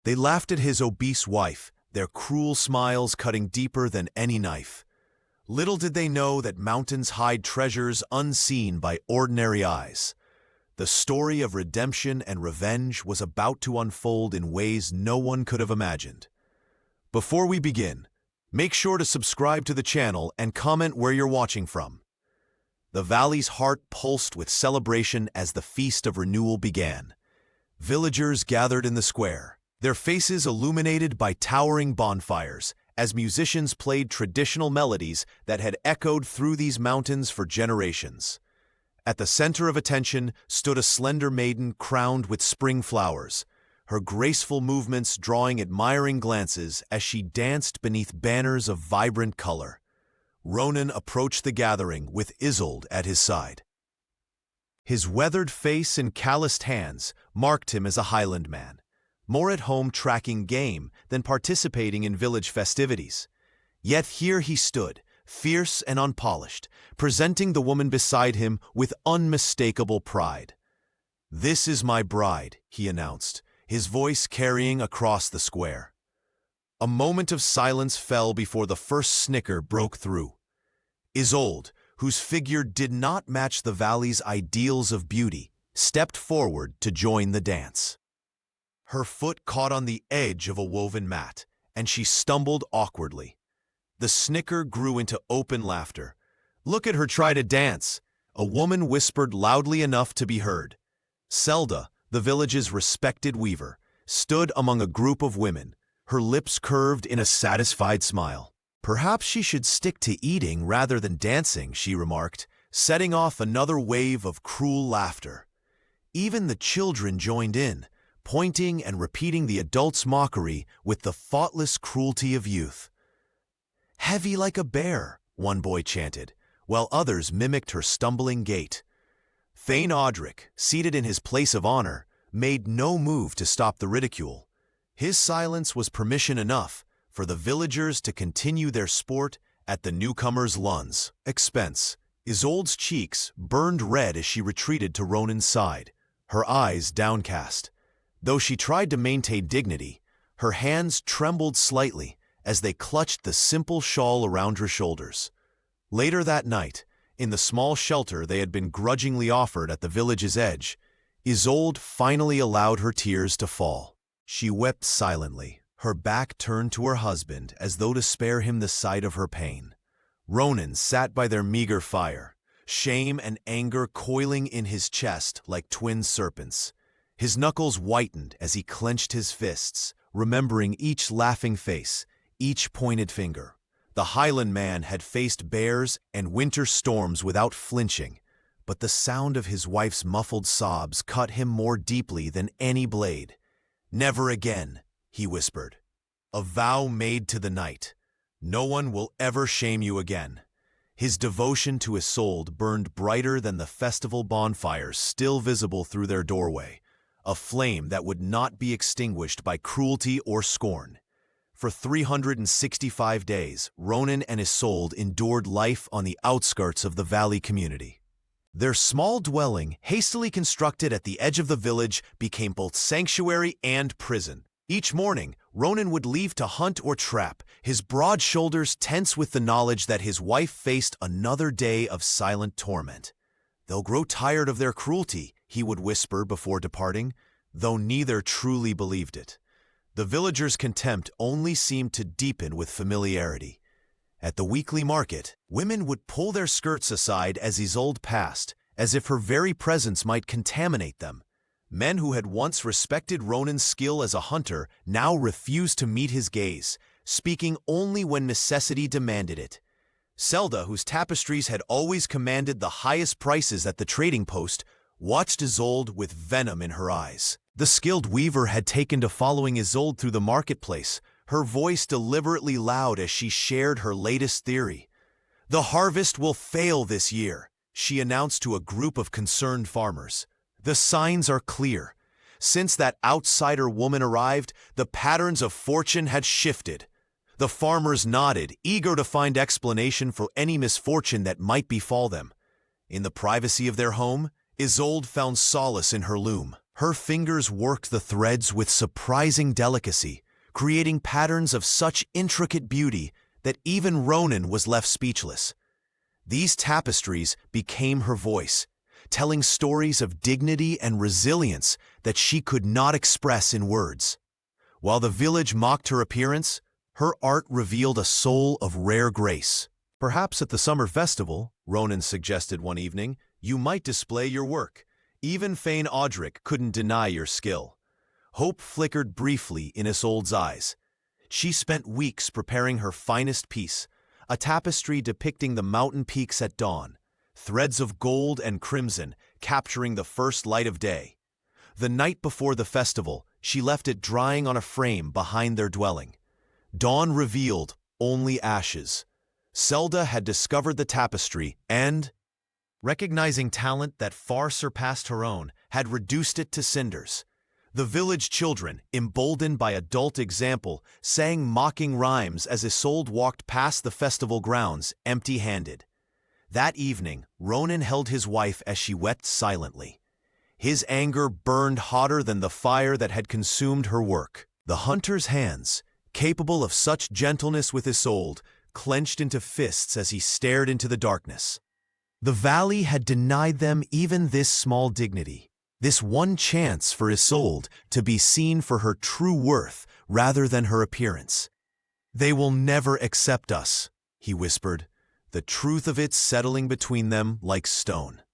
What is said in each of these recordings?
They laughed at his obese wife, their cruel smiles cutting deeper than any knife. Little did they know that mountains hide treasures unseen by ordinary eyes. The story of redemption and revenge was about to unfold in ways no one could have imagined. Before we begin, make sure to subscribe to the channel and comment where you're watching from. The valley's heart pulsed with celebration as the Feast of Renewal began. Villagers gathered in the square, their faces illuminated by towering bonfires, as musicians played traditional melodies that had echoed through these mountains for generations. At the center of attention stood a slender maiden crowned with spring flowers, her graceful movements drawing admiring glances as she danced beneath banners of vibrant color. Ronan approached the gathering with Isolde at his side. His weathered face and calloused hands marked him as a Highland man, more at home tracking game than participating in village festivities. Yet here he stood, fierce and unpolished, presenting the woman beside him with unmistakable pride. "This is my bride," he announced, his voice carrying across the square. A moment of silence fell before the first snicker broke through. Isolde, whose figure did not match the valley's ideals of beauty, stepped forward to join the dance. Her foot caught on the edge of a woven mat, and she stumbled awkwardly. The snicker grew into open laughter. "Look at her try to dance," a woman whispered loudly enough to be heard. Selda, the village's respected weaver, stood among a group of women, her lips curved in a satisfied smile. "Perhaps she should stick to eating rather than dancing," she remarked, setting off another wave of cruel laughter. Even the children joined in, pointing and repeating the adults' mockery with the thoughtless cruelty of youth. "Heavy like a bear," one boy chanted, while others mimicked her stumbling gait. Thane Audric, seated in his place of honor, made no move to stop the ridicule. His silence was permission enough for the villagers to continue their sport at the newcomer's Lun's expense. Isolde's cheeks burned red as she retreated to Ronan's side, her eyes downcast. Though she tried to maintain dignity, her hands trembled slightly as they clutched the simple shawl around her shoulders. Later that night, in the small shelter they had been grudgingly offered at the village's edge, Isolde finally allowed her tears to fall. She wept silently, her back turned to her husband as though to spare him the sight of her pain. Ronan sat by their meager fire, shame and anger coiling in his chest like twin serpents. His knuckles whitened as he clenched his fists, remembering each laughing face, each pointed finger. The Highland man had faced bears and winter storms without flinching, but the sound of his wife's muffled sobs cut him more deeply than any blade. "Never again," he whispered. "A vow made to the night. No one will ever shame you again." His devotion to Isolde burned brighter than the festival bonfires still visible through their doorway, a flame that would not be extinguished by cruelty or scorn. For 365 days, Ronan and Isolde endured life on the outskirts of the valley community. Their small dwelling, hastily constructed at the edge of the village, became both sanctuary and prison. Each morning, Ronan would leave to hunt or trap, his broad shoulders tense with the knowledge that his wife faced another day of silent torment. "They'll grow tired of their cruelty," he would whisper before departing, though neither truly believed it. The villagers' contempt only seemed to deepen with familiarity. At the weekly market, women would pull their skirts aside as Isolde passed, as if her very presence might contaminate them. Men who had once respected Ronan's skill as a hunter now refused to meet his gaze, speaking only when necessity demanded it. Selda, whose tapestries had always commanded the highest prices at the trading post, watched Isolde with venom in her eyes. The skilled weaver had taken to following Isolde through the marketplace, her voice deliberately loud as she shared her latest theory. "The harvest will fail this year," she announced to a group of concerned farmers. "The signs are clear. Since that outsider woman arrived, the patterns of fortune had shifted." The farmers nodded, eager to find explanation for any misfortune that might befall them. In the privacy of their home, Isolde found solace in her loom. Her fingers worked the threads with surprising delicacy, creating patterns of such intricate beauty that even Ronan was left speechless. These tapestries became her voice, telling stories of dignity and resilience that she could not express in words. While the village mocked her appearance, her art revealed a soul of rare grace. "Perhaps at the summer festival," Ronan suggested one evening, "you might display your work. Even Fane Audric couldn't deny your skill." Hope flickered briefly in Isolde's eyes. She spent weeks preparing her finest piece, a tapestry depicting the mountain peaks at dawn, threads of gold and crimson capturing the first light of day. The night before the festival, she left it drying on a frame behind their dwelling. Dawn revealed only ashes. Zelda had discovered the tapestry and, recognizing talent that far surpassed her own, had reduced it to cinders. The village children, emboldened by adult example, sang mocking rhymes as Isolde walked past the festival grounds, empty-handed. That evening, Ronan held his wife as she wept silently. His anger burned hotter than the fire that had consumed her work. The hunter's hands, capable of such gentleness with Isolde, clenched into fists as he stared into the darkness. The valley had denied them even this small dignity, this one chance for Isolde to be seen for her true worth rather than her appearance. "They will never accept us," he whispered, the truth of it settling between them like stone.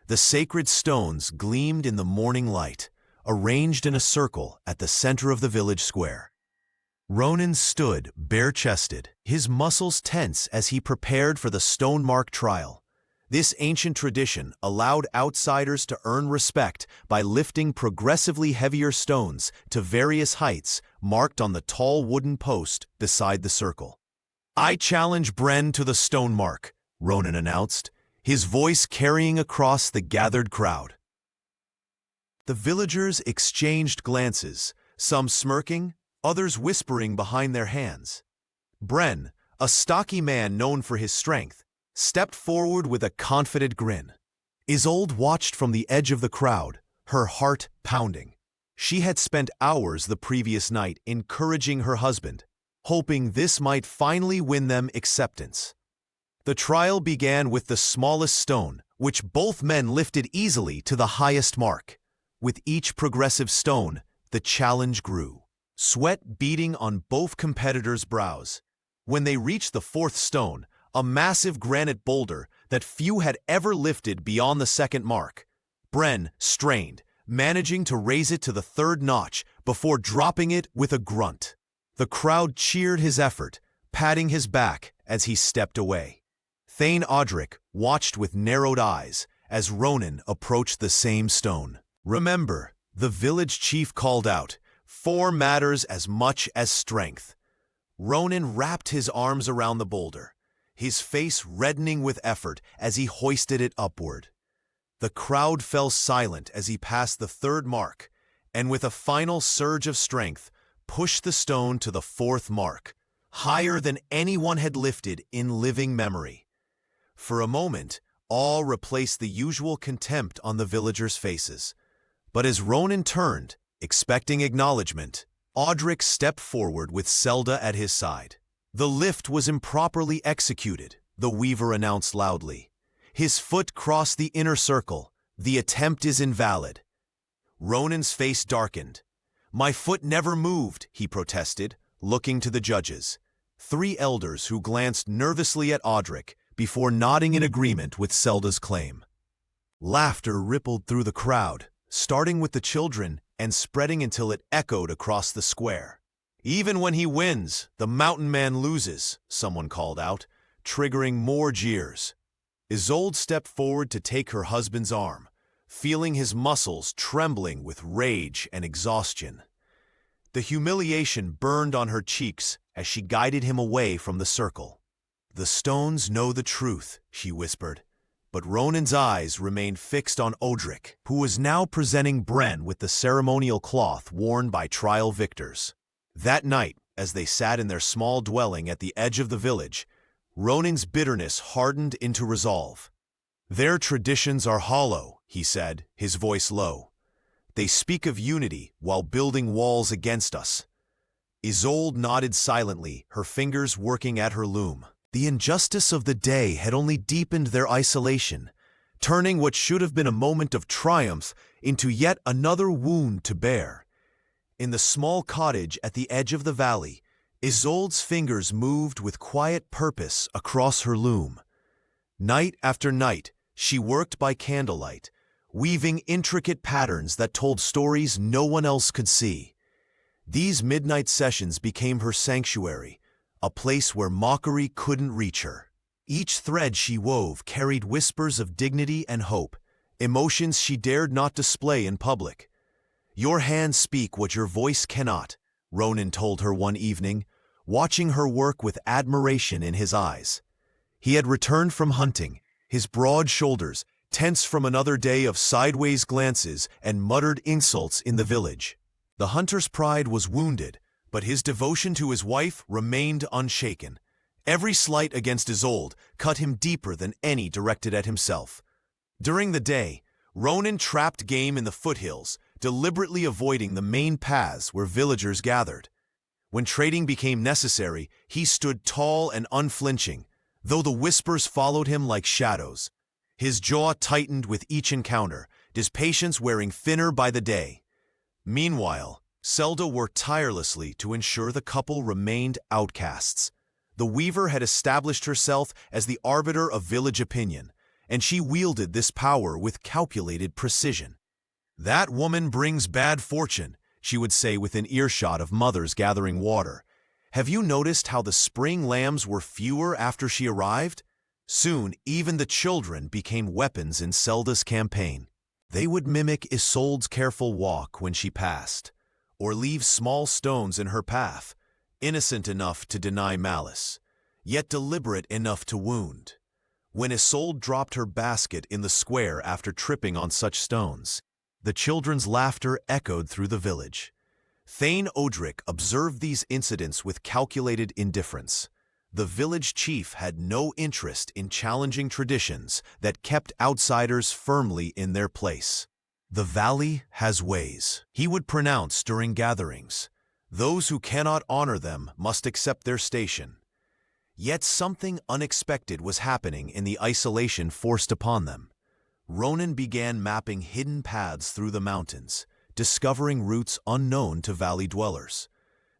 The sacred stones gleamed in the morning light, arranged in a circle at the center of the village square. Ronan stood bare-chested, his muscles tense as he prepared for the Stonemark trial. This ancient tradition allowed outsiders to earn respect by lifting progressively heavier stones to various heights marked on the tall wooden post beside the circle. "I challenge Bren to the Stonemark," Ronan announced, his voice carrying across the gathered crowd. The villagers exchanged glances, some smirking, others whispering behind their hands. Bren, a stocky man known for his strength, stepped forward with a confident grin. Isolde watched from the edge of the crowd, her heart pounding. She had spent hours the previous night encouraging her husband, hoping this might finally win them acceptance. The trial began with the smallest stone, which both men lifted easily to the highest mark. With each progressive stone, the challenge grew, sweat beading on both competitors' brows. When they reached the fourth stone, a massive granite boulder that few had ever lifted beyond the second mark, Bren strained, managing to raise it to the third notch before dropping it with a grunt. The crowd cheered his effort, patting his back as he stepped away. Thane Audric watched with narrowed eyes as Ronan approached the same stone. "Remember," the village chief called out, "form matters as much as strength." Ronan wrapped his arms around the boulder, his face reddening with effort as he hoisted it upward. The crowd fell silent as he passed the third mark, and with a final surge of strength, pushed the stone to the fourth mark, higher than anyone had lifted in living memory. For a moment, awe replaced the usual contempt on the villagers' faces. But as Ronan turned, expecting acknowledgement, Audric stepped forward with Zelda at his side. "The lift was improperly executed," the weaver announced loudly. "His foot crossed the inner circle. The attempt is invalid." Ronan's face darkened. "My foot never moved," he protested, looking to the judges, 3 elders who glanced nervously at Audric before nodding in agreement with Zelda's claim. Laughter rippled through the crowd, starting with the children and spreading until it echoed across the square. "Even when he wins, the mountain man loses," someone called out, triggering more jeers. Isolde stepped forward to take her husband's arm, feeling his muscles trembling with rage and exhaustion. The humiliation burned on her cheeks as she guided him away from the circle. "The stones know the truth," she whispered, but Ronan's eyes remained fixed on Audric, who was now presenting Bren with the ceremonial cloth worn by trial victors. That night, as they sat in their small dwelling at the edge of the village, Ronan's bitterness hardened into resolve. "Their traditions are hollow," he said, his voice low. They speak of unity while building walls against us. Isolde nodded silently, her fingers working at her loom. The injustice of the day had only deepened their isolation, turning what should have been a moment of triumph into yet another wound to bear. In the small cottage at the edge of the valley, Isolde's fingers moved with quiet purpose across her loom. Night after night, she worked by candlelight, weaving intricate patterns that told stories no one else could see. These midnight sessions became her sanctuary, a place where mockery couldn't reach her. Each thread she wove carried whispers of dignity and hope, emotions she dared not display in public. "Your hands speak what your voice cannot," Ronan told her one evening, watching her work with admiration in his eyes. He had returned from hunting, his broad shoulders tense from another day of sideways glances and muttered insults in the village. The hunter's pride was wounded, but his devotion to his wife remained unshaken. Every slight against Isolde cut him deeper than any directed at himself. During the day, Ronan trapped game in the foothills, deliberately avoiding the main paths where villagers gathered. When trading became necessary, he stood tall and unflinching, though the whispers followed him like shadows. His jaw tightened with each encounter, his patience wearing thinner by the day. Meanwhile, Zelda worked tirelessly to ensure the couple remained outcasts. The weaver had established herself as the arbiter of village opinion, and she wielded this power with calculated precision. "That woman brings bad fortune," she would say within earshot of mothers gathering water. "Have you noticed how the spring lambs were fewer after she arrived?" Soon, even the children became weapons in Zelda's campaign. They would mimic Isolde's careful walk when she passed, or leave small stones in her path, innocent enough to deny malice, yet deliberate enough to wound. When Isolde dropped her basket in the square after tripping on such stones, the children's laughter echoed through the village. Thane Odric observed these incidents with calculated indifference. The village chief had no interest in challenging traditions that kept outsiders firmly in their place. "The valley has ways," he would pronounce during gatherings. "Those who cannot honor them must accept their station." Yet something unexpected was happening in the isolation forced upon them. Ronan began mapping hidden paths through the mountains, discovering routes unknown to valley dwellers.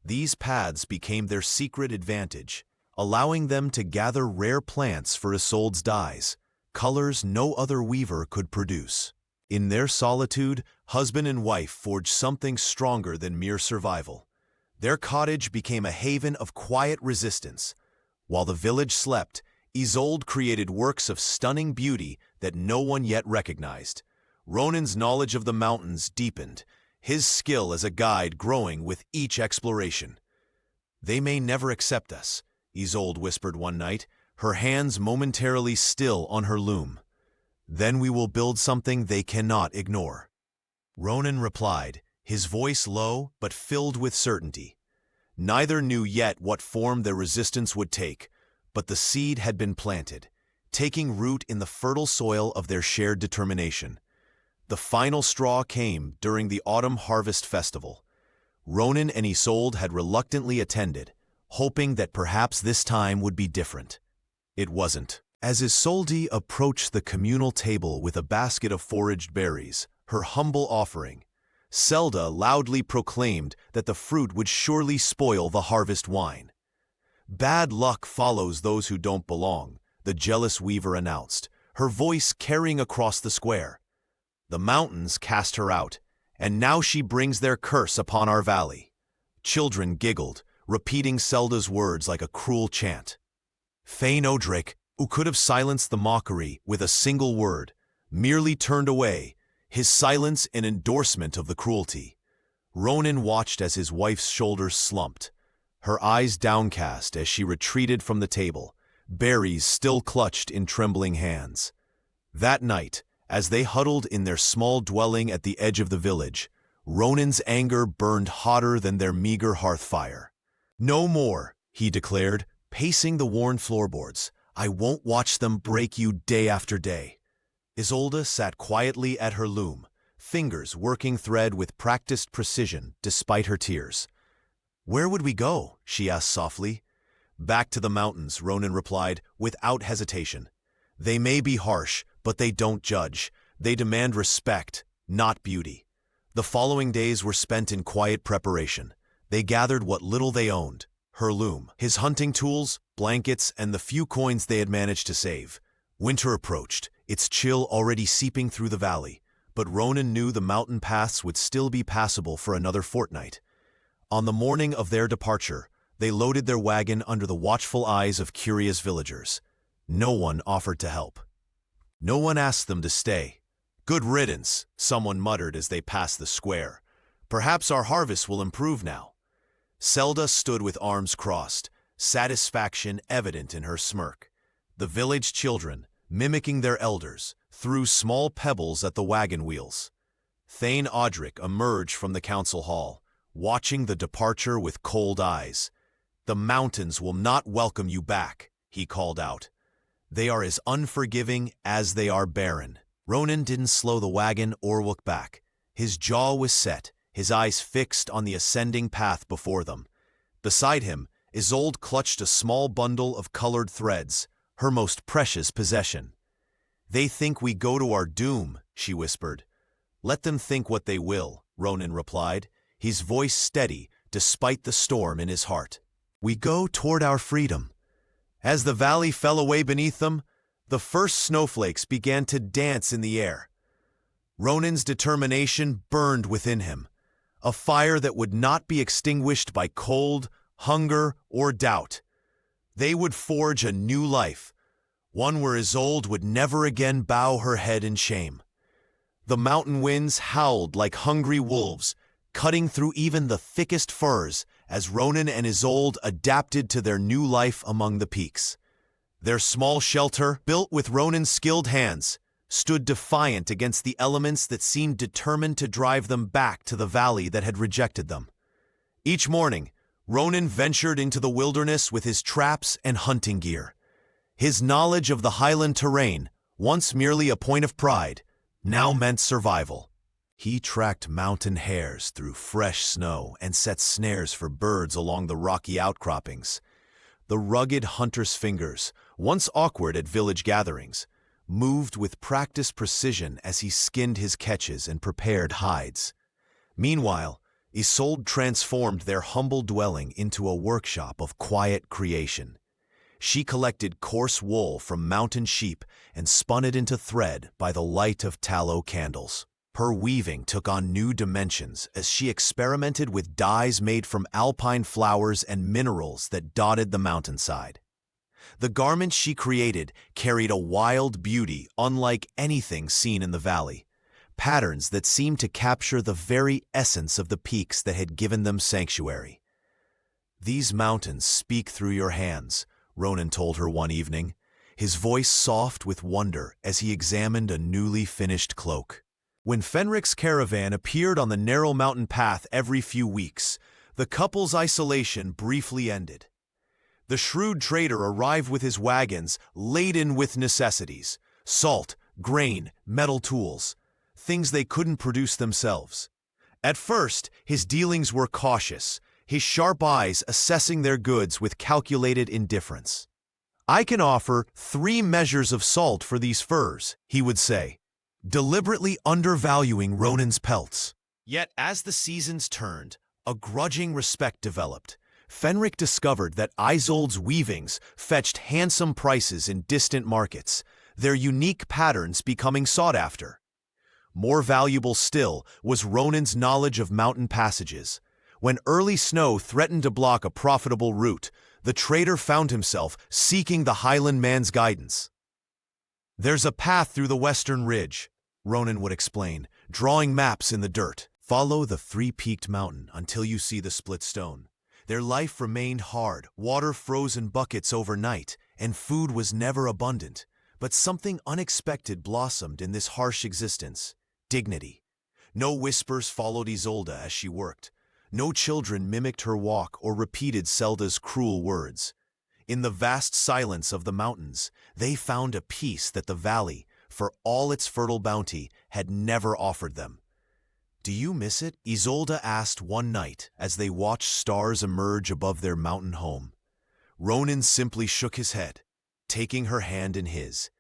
These paths became their secret advantage, allowing them to gather rare plants for Isolde's dyes, colors no other weaver could produce. In their solitude, husband and wife forged something stronger than mere survival. Their cottage became a haven of quiet resistance. While the village slept, Isolde created works of stunning beauty that no one yet recognized. Ronan's knowledge of the mountains deepened, his skill as a guide growing with each exploration. "They may never accept us," Isolde whispered one night, her hands momentarily still on her loom. "Then we will build something they cannot ignore." Ronan replied, his voice low but filled with certainty. Neither knew yet what form their resistance would take, but the seed had been planted, taking root in the fertile soil of their shared determination. The final straw came during the autumn harvest festival. Ronan and Isolde had reluctantly attended, hoping that perhaps this time would be different. It wasn't. As Isolde approached the communal table with a basket of foraged berries, her humble offering, Zelda loudly proclaimed that the fruit would surely spoil the harvest wine. "Bad luck follows those who don't belong," the jealous weaver announced, her voice carrying across the square. "The mountains cast her out, and now she brings their curse upon our valley." Children giggled, repeating Zelda's words like a cruel chant. Thane Odric, who could have silenced the mockery with a single word, merely turned away, his silence an endorsement of the cruelty. Ronan watched as his wife's shoulders slumped, her eyes downcast as she retreated from the table, berries still clutched in trembling hands. That night, as they huddled in their small dwelling at the edge of the village, Ronan's anger burned hotter than their meager hearth fire. "No more," he declared, pacing the worn floorboards. "I won't watch them break you day after day." Isolde sat quietly at her loom, fingers working thread with practiced precision despite her tears. "Where would we go?" she asked softly. "Back to the mountains," Ronan replied, without hesitation. "They may be harsh, but they don't judge. They demand respect, not beauty." The following days were spent in quiet preparation. They gathered what little they owned: her loom, his hunting tools, blankets, and the few coins they had managed to save. Winter approached, its chill already seeping through the valley, but Ronan knew the mountain paths would still be passable for another fortnight. On the morning of their departure, they loaded their wagon under the watchful eyes of curious villagers. No one offered to help. No one asked them to stay. "Good riddance," someone muttered as they passed the square. "Perhaps our harvest will improve now." Zelda stood with arms crossed, satisfaction evident in her smirk. The village children, mimicking their elders, threw small pebbles at the wagon wheels. Thane Audric emerged from the council hall, watching the departure with cold eyes. "The mountains will not welcome you back," he called out. "They are as unforgiving as they are barren." Ronan didn't slow the wagon or look back. His jaw was set, his eyes fixed on the ascending path before them. Beside him, Isolde clutched a small bundle of colored threads, her most precious possession. "They think we go to our doom," she whispered. "Let them think what they will," Ronan replied, his voice steady despite the storm in his heart. "We go toward our freedom." As the valley fell away beneath them, the first snowflakes began to dance in the air. Ronan's determination burned within him, a fire that would not be extinguished by cold, hunger, or doubt. They would forge a new life, one where Isolde would never again bow her head in shame. The mountain winds howled like hungry wolves, cutting through even the thickest firs as Ronan and Isolde adapted to their new life among the peaks. Their small shelter, built with Ronan's skilled hands, stood defiant against the elements that seemed determined to drive them back to the valley that had rejected them. Each morning, Ronan ventured into the wilderness with his traps and hunting gear. His knowledge of the highland terrain, once merely a point of pride, now meant survival. He tracked mountain hares through fresh snow and set snares for birds along the rocky outcroppings. The rugged hunter's fingers, once awkward at village gatherings, moved with practiced precision as he skinned his catches and prepared hides. Meanwhile, Isolde transformed their humble dwelling into a workshop of quiet creation. She collected coarse wool from mountain sheep and spun it into thread by the light of tallow candles. Her weaving took on new dimensions as she experimented with dyes made from alpine flowers and minerals that dotted the mountainside. The garments she created carried a wild beauty unlike anything seen in the valley, patterns that seemed to capture the very essence of the peaks that had given them sanctuary. "These mountains speak through your hands," Ronan told her one evening, his voice soft with wonder as he examined a newly finished cloak. When Fenric's caravan appeared on the narrow mountain path every few weeks, the couple's isolation briefly ended. The shrewd trader arrived with his wagons laden with necessities: salt, grain, metal tools, things they couldn't produce themselves. At first, his dealings were cautious, his sharp eyes assessing their goods with calculated indifference. "I can offer 3 measures of salt for these furs," he would say, deliberately undervaluing Ronan's pelts. Yet as the seasons turned, a grudging respect developed. Fenric discovered that Isolde's weavings fetched handsome prices in distant markets, their unique patterns becoming sought after. More valuable still was Ronan's knowledge of mountain passages. When early snow threatened to block a profitable route, the trader found himself seeking the highland man's guidance. "There's a path through the western ridge," Ronan would explain, drawing maps in the dirt. "Follow the 3-peaked mountain until you see the split stone." Their life remained hard, water froze in buckets overnight, and food was never abundant. But something unexpected blossomed in this harsh existence: dignity. No whispers followed Isolde as she worked. No children mimicked her walk or repeated Zelda's cruel words. In the vast silence of the mountains, they found a peace that the valley, for all its fertile bounty, had never offered them. "Do you miss it?" Isolde asked one night as they watched stars emerge above their mountain home. Ronan simply shook his head, taking her hand in his.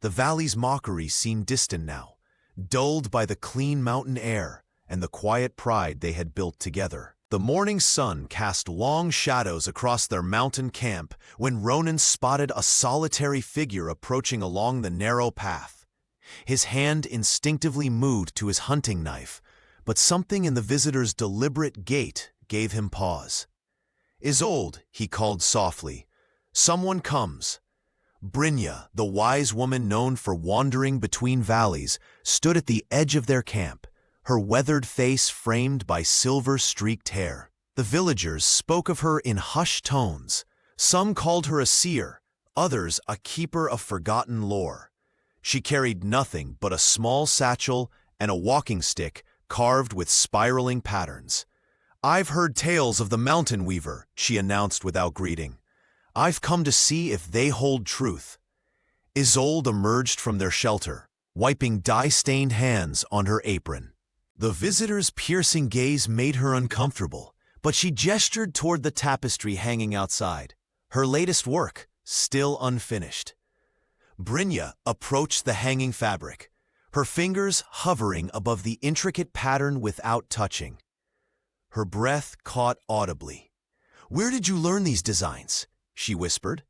The valley's mockery seemed distant now, dulled by the clean mountain air and the quiet pride they had built together. The morning sun cast long shadows across their mountain camp when Ronan spotted a solitary figure approaching along the narrow path. His hand instinctively moved to his hunting knife, but something in the visitor's deliberate gait gave him pause. "Isolde," he called softly, "someone comes." Brynja, the wise woman known for wandering between valleys, stood at the edge of their camp, her weathered face framed by silver-streaked hair. The villagers spoke of her in hushed tones. Some called her a seer, others a keeper of forgotten lore. She carried nothing but a small satchel and a walking stick carved with spiraling patterns. "I've heard tales of the Mountain Weaver," she announced without greeting. "I've come to see if they hold truth." Isolde emerged from their shelter, wiping dye-stained hands on her apron. The visitor's piercing gaze made her uncomfortable, but she gestured toward the tapestry hanging outside, her latest work, still unfinished. Brynja approached the hanging fabric, her fingers hovering above the intricate pattern without touching. Her breath caught audibly. "Where did you learn these designs?" she whispered.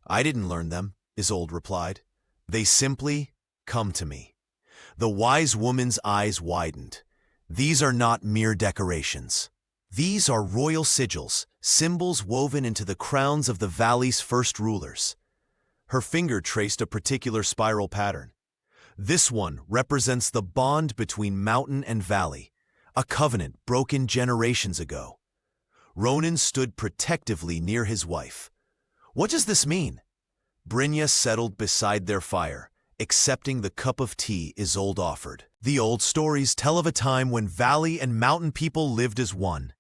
"I didn't learn them," Isolde replied. "They simply come to me." The wise woman's eyes widened. "These are not mere decorations. These are royal sigils, symbols woven into the crowns of the valley's first rulers." Her finger traced a particular spiral pattern. "This one represents the bond between mountain and valley, a covenant broken generations ago." Ronan stood protectively near his wife. "What does this mean?" Brynja settled beside their fire, accepting the cup of tea Isolde offered. "The old stories tell of a time when valley and mountain people lived as one.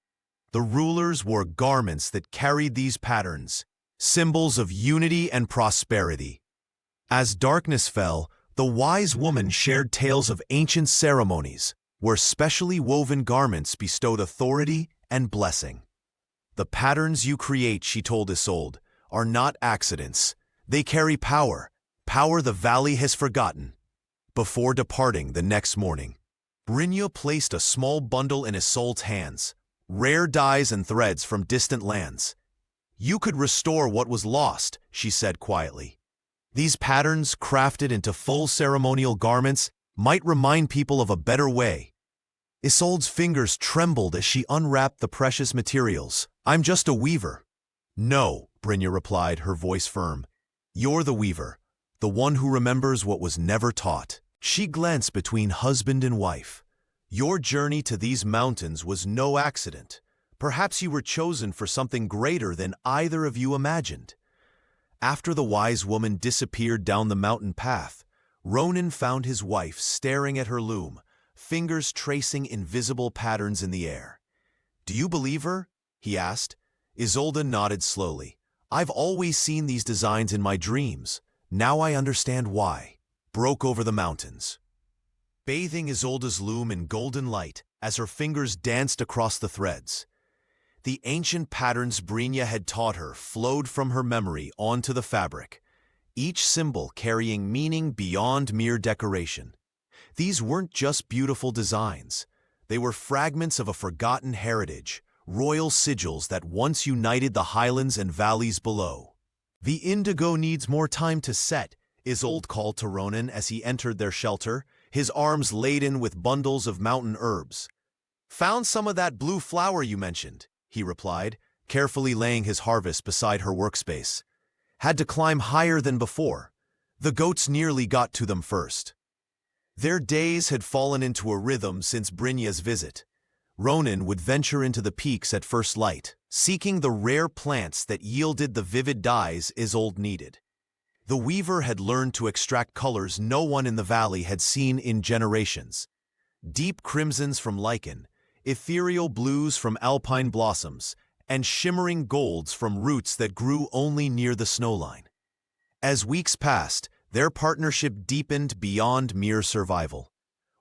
The rulers wore garments that carried these patterns, symbols of unity and prosperity. As darkness fell, the wise woman shared tales of ancient ceremonies where specially woven garments bestowed authority and blessing. The patterns you create," she told Isolde, "are not accidents. They carry power, power the valley has forgotten." Before departing the next morning, Brynja placed a small bundle in Isolde's hands, rare dyes and threads from distant lands. "You could restore what was lost," she said quietly. "These patterns, crafted into full ceremonial garments, might remind people of a better way." Isolde's fingers trembled as she unwrapped the precious materials. "I'm just a weaver." "No," Brynja replied, her voice firm. "You're the weaver, the one who remembers what was never taught." She glanced between husband and wife. "Your journey to these mountains was no accident. Perhaps you were chosen for something greater than either of you imagined." After the wise woman disappeared down the mountain path, Ronan found his wife staring at her loom, fingers tracing invisible patterns in the air. "Do you believe her?" he asked. Isolde nodded slowly. "I've always seen these designs in my dreams. Now I understand why." Broke over the mountains, bathing Isolde's loom in golden light as her fingers danced across the threads. The ancient patterns Brynja had taught her flowed from her memory onto the fabric, each symbol carrying meaning beyond mere decoration. These weren't just beautiful designs. They were fragments of a forgotten heritage, royal sigils that once united the highlands and valleys below. "The indigo needs more time to set," Isolde called to Ronan as he entered their shelter, his arms laden with bundles of mountain herbs. "Found some of that blue flower you mentioned," he replied, carefully laying his harvest beside her workspace. "Had to climb higher than before. The goats nearly got to them first." Their days had fallen into a rhythm since Brynja's visit. Ronan would venture into the peaks at first light, seeking the rare plants that yielded the vivid dyes Isolde needed. The weaver had learned to extract colors no one in the valley had seen in generations. Deep crimsons from lichen, ethereal blues from alpine blossoms, and shimmering golds from roots that grew only near the snowline. As weeks passed, their partnership deepened beyond mere survival.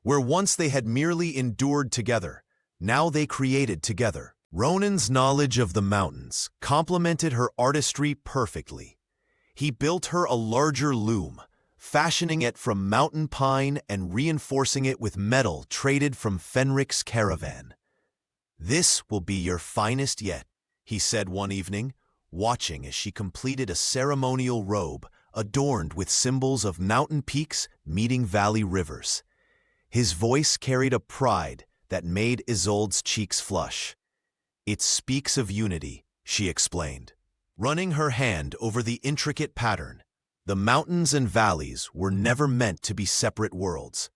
Where once they had merely endured together, now they created together. Ronan's knowledge of the mountains complemented her artistry perfectly. He built her a larger loom, fashioning it from mountain pine and reinforcing it with metal traded from Fenric's caravan. "This will be your finest yet," he said one evening, watching as she completed a ceremonial robe adorned with symbols of mountain peaks meeting valley rivers. His voice carried a pride that made Isolde's cheeks flush. "It speaks of unity," she explained, running her hand over the intricate pattern. The mountains and valleys were never meant to be separate worlds.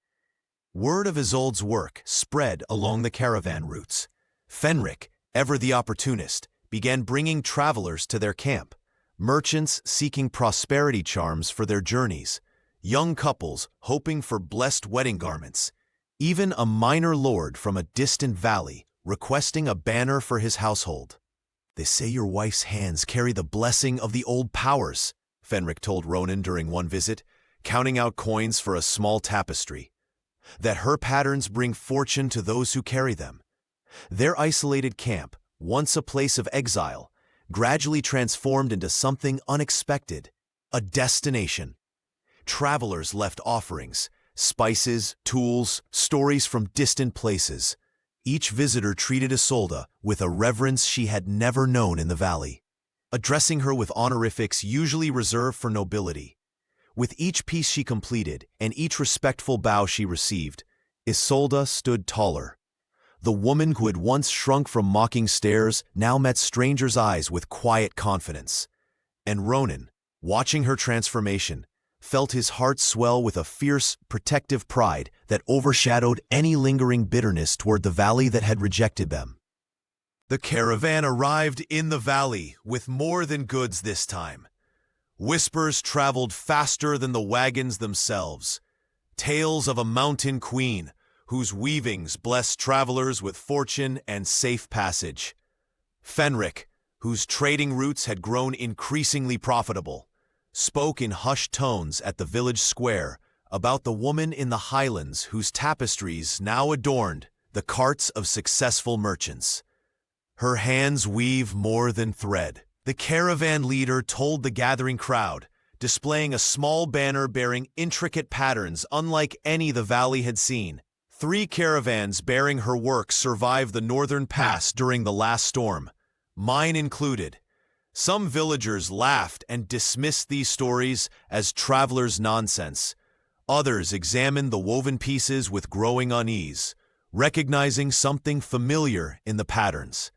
Word of Isolde's work spread along the caravan routes. Fenric, ever the opportunist, began bringing travelers to their camp, merchants seeking prosperity charms for their journeys, young couples hoping for blessed wedding garments, even a minor lord from a distant valley requesting a banner for his household. "They say your wife's hands carry the blessing of the old powers," Fenric told Ronan during one visit, counting out coins for a small tapestry. "That her patterns bring fortune to those who carry them." Their isolated camp, once a place of exile, gradually transformed into something unexpected, a destination. Travelers left offerings, spices, tools, stories from distant places. Each visitor treated Isolde with a reverence she had never known in the valley, addressing her with honorifics usually reserved for nobility. With each piece she completed and each respectful bow she received, Isolde stood taller. The woman who had once shrunk from mocking stares now met strangers' eyes with quiet confidence. And Ronan, watching her transformation, felt his heart swell with a fierce, protective pride that overshadowed any lingering bitterness toward the valley that had rejected them. The caravan arrived in the valley with more than goods this time. Whispers traveled faster than the wagons themselves. Tales of a mountain queen whose weavings blessed travelers with fortune and safe passage. Fenric, whose trading routes had grown increasingly profitable, spoke in hushed tones at the village square about the woman in the highlands whose tapestries now adorned the carts of successful merchants. Her hands weave more than thread, the caravan leader told the gathering crowd, displaying a small banner bearing intricate patterns unlike any the valley had seen. 3 caravans bearing her work survived the northern pass during the last storm, mine included. Some villagers laughed and dismissed these stories as travelers' nonsense. Others examined the woven pieces with growing unease, recognizing something familiar in the patterns.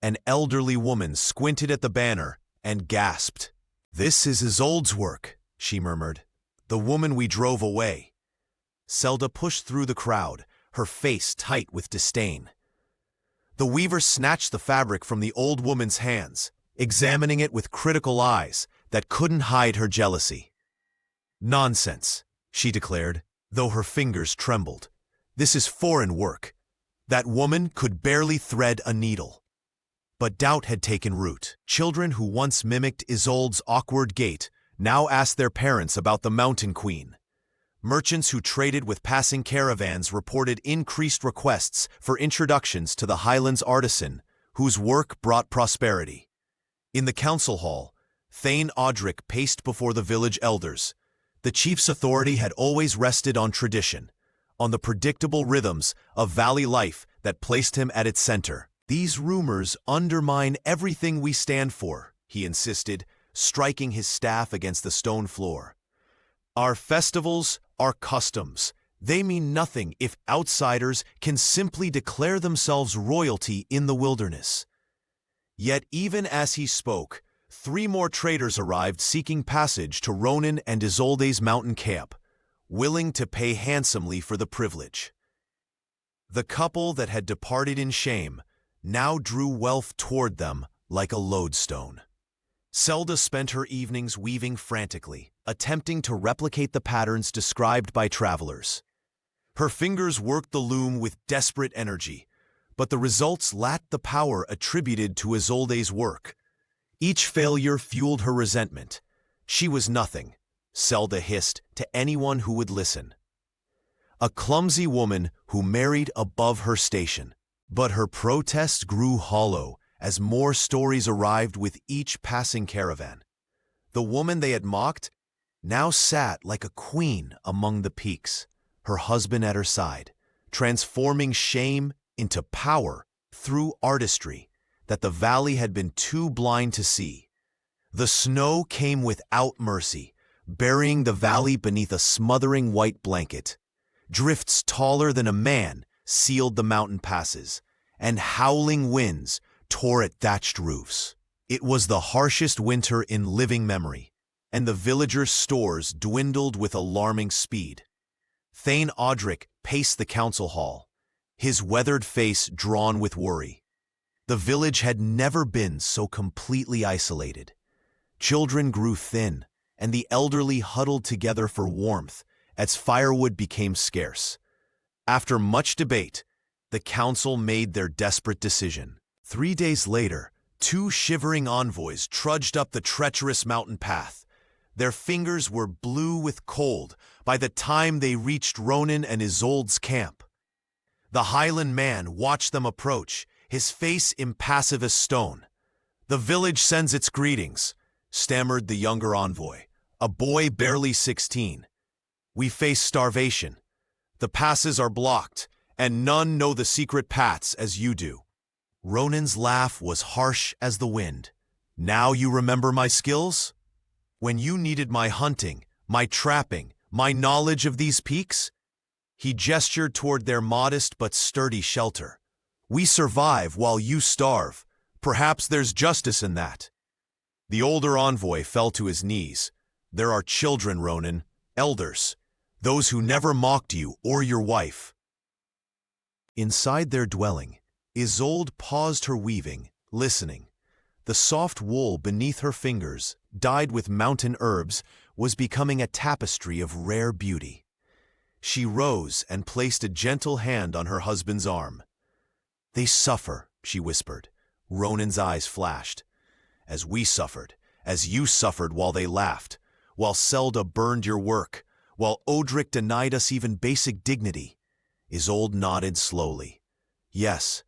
An elderly woman squinted at the banner and gasped. "This is Isolde's work," she murmured. "The woman we drove away." Selda pushed through the crowd, her face tight with disdain. The weaver snatched the fabric from the old woman's hands, examining it with critical eyes that couldn't hide her jealousy. "Nonsense," she declared, though her fingers trembled. "This is foreign work. That woman could barely thread a needle." But doubt had taken root. Children who once mimicked Isolde's awkward gait now asked their parents about the Mountain Queen. Merchants who traded with passing caravans reported increased requests for introductions to the Highlands artisan, whose work brought prosperity. In the council hall, Thane Audric paced before the village elders. The chief's authority had always rested on tradition, on the predictable rhythms of valley life that placed him at its center. "These rumors undermine everything we stand for," he insisted, striking his staff against the stone floor. "Our festivals, our customs, they mean nothing if outsiders can simply declare themselves royalty in the wilderness." Yet even as he spoke, 3 more traders arrived seeking passage to Ronan and Isolde's mountain camp, willing to pay handsomely for the privilege. The couple that had departed in shame now drew wealth toward them like a lodestone. Selda spent her evenings weaving frantically, attempting to replicate the patterns described by travelers. Her fingers worked the loom with desperate energy, but the results lacked the power attributed to Isolde's work. Each failure fueled her resentment. She was nothing, Selda hissed to anyone who would listen. a clumsy woman who married above her station. But her protest grew hollow as more stories arrived with each passing caravan. The woman they had mocked now sat like a queen among the peaks, her husband at her side, transforming shame into power through artistry that the valley had been too blind to see. The snow came without mercy, burying the valley beneath a smothering white blanket. Drifts taller than a man sealed the mountain passes, and howling winds tore at thatched roofs. It was the harshest winter in living memory, and the villagers' stores dwindled with alarming speed. Thane Audric paced the council hall, his weathered face drawn with worry. The village had never been so completely isolated. Children grew thin, and the elderly huddled together for warmth as firewood became scarce. After much debate, the council made their desperate decision. 3 days later, 2 shivering envoys trudged up the treacherous mountain path. Their fingers were blue with cold by the time they reached Ronan and Isolde's camp. The Highland man watched them approach, his face impassive as stone. "The village sends its greetings," stammered the younger envoy, a boy barely 16. "We face starvation. The passes are blocked, and none know the secret paths as you do." Ronan's laugh was harsh as the wind. "Now you remember my skills? When you needed my hunting, my trapping, my knowledge of these peaks?" He gestured toward their modest but sturdy shelter. "We survive while you starve. Perhaps there's justice in that." The older envoy fell to his knees. "There are children, Ronan, elders, those who never mocked you or your wife." Inside their dwelling, Isolde paused her weaving, listening. The soft wool beneath her fingers, dyed with mountain herbs, was becoming a tapestry of rare beauty. She rose and placed a gentle hand on her husband's arm. "They suffer," she whispered. Ronan's eyes flashed. "As we suffered, as you suffered while they laughed, while Selda burned your work, while Odric denied us even basic dignity." Isolde nodded slowly. "Yes,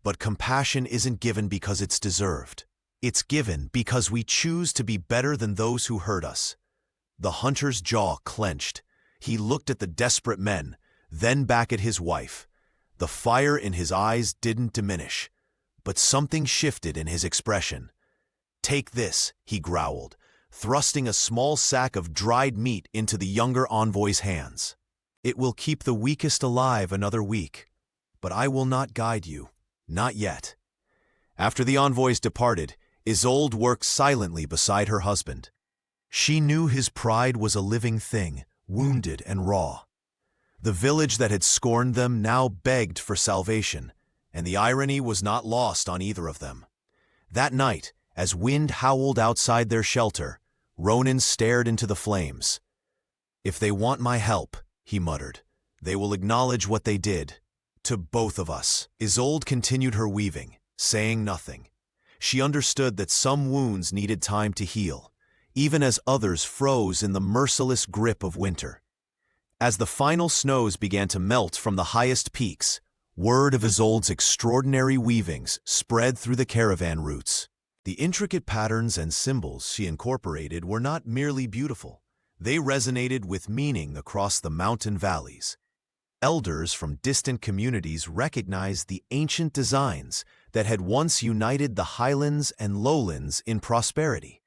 but compassion isn't given because it's deserved. It's given because we choose to be better than those who hurt us." The hunter's jaw clenched. He looked at the desperate men, then back at his wife. The fire in his eyes didn't diminish, but something shifted in his expression. "Take this," he growled, thrusting a small sack of dried meat into the younger envoy's hands. "It will keep the weakest alive another week, but I will not guide you, not yet." After the envoys departed, Isolde worked silently beside her husband. She knew his pride was a living thing, wounded and raw. The village that had scorned them now begged for salvation, and the irony was not lost on either of them. That night, as wind howled outside their shelter, Ronan stared into the flames. "If they want my help," he muttered, "they will acknowledge what they did. To both of us." Isolde continued her weaving, saying nothing. She understood that some wounds needed time to heal, even as others froze in the merciless grip of winter. As the final snows began to melt from the highest peaks, word of Isolde's extraordinary weavings spread through the caravan routes. The intricate patterns and symbols she incorporated were not merely beautiful. They resonated with meaning across the mountain valleys. Elders from distant communities recognized the ancient designs that had once united the highlands and lowlands in prosperity.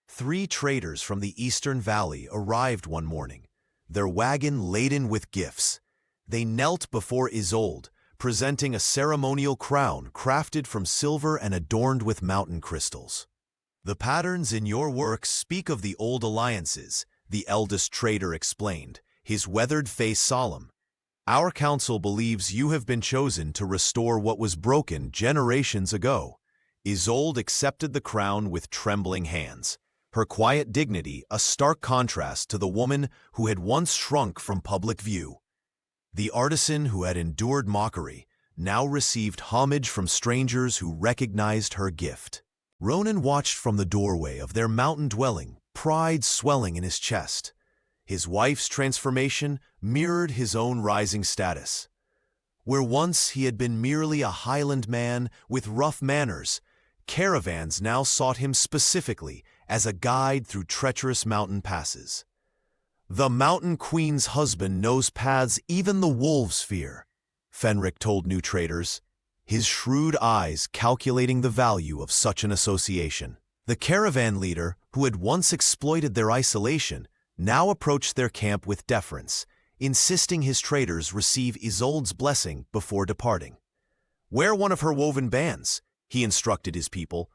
3 traders from the eastern valley arrived one morning, their wagon laden with gifts. They knelt before Isolde, presenting a ceremonial crown crafted from silver and adorned with mountain crystals. "The patterns in your work speak of the old alliances," the eldest trader explained, his weathered face solemn. "Our council believes you have been chosen to restore what was broken generations ago." Isolde accepted the crown with trembling hands, her quiet dignity a stark contrast to the woman who had once shrunk from public view. The artisan who had endured mockery now received homage from strangers who recognized her gift. Ronan watched from the doorway of their mountain dwelling, pride swelling in his chest. His wife's transformation mirrored his own rising status. Where once he had been merely a highland man with rough manners, caravans now sought him specifically as a guide through treacherous mountain passes. "The Mountain Queen's husband knows paths even the wolves fear," Fenric told new traders, his shrewd eyes calculating the value of such an association. The caravan leader, who had once exploited their isolation, now approached their camp with deference, insisting his traders receive Isolde's blessing before departing. "Wear one of her woven bands," he instructed his people.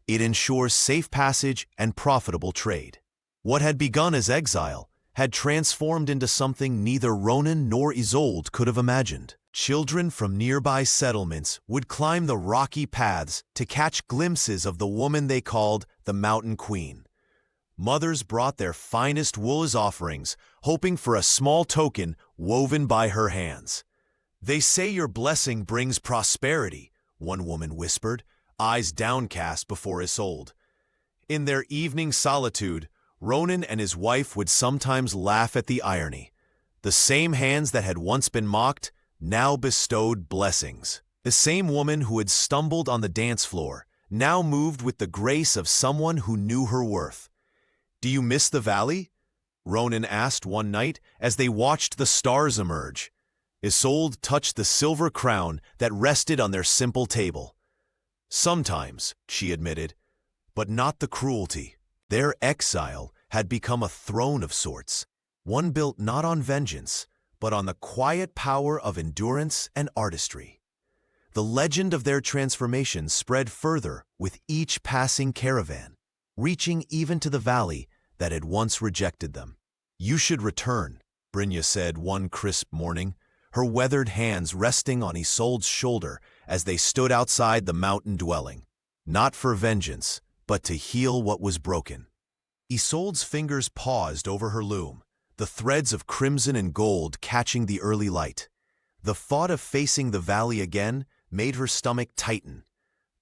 "It ensures safe passage and profitable trade." What had begun as exile had transformed into something neither Ronan nor Isolde could have imagined. Children from nearby settlements would climb the rocky paths to catch glimpses of the woman they called the Mountain Queen. Mothers brought their finest wool as offerings, hoping for a small token woven by her hands. "They say your blessing brings prosperity," one woman whispered, eyes downcast before Isolde. In their evening solitude, Ronan and his wife would sometimes laugh at the irony. The same hands that had once been mocked now bestowed blessings. The same woman who had stumbled on the dance floor now moved with the grace of someone who knew her worth. "Do you miss the valley?" Ronan asked one night as they watched the stars emerge. Isolde touched the silver crown that rested on their simple table. "Sometimes," she admitted, "but not the cruelty." Their exile had become a throne of sorts, one built not on vengeance, but on the quiet power of endurance and artistry. The legend of their transformation spread further with each passing caravan, reaching even to the valley that had once rejected them. "You should return," Brynja said one crisp morning, her weathered hands resting on Isolde's shoulder as they stood outside the mountain dwelling. "Not for vengeance, but to heal what was broken." Isolde's fingers paused over her loom, the threads of crimson and gold catching the early light. The thought of facing the valley again made her stomach tighten,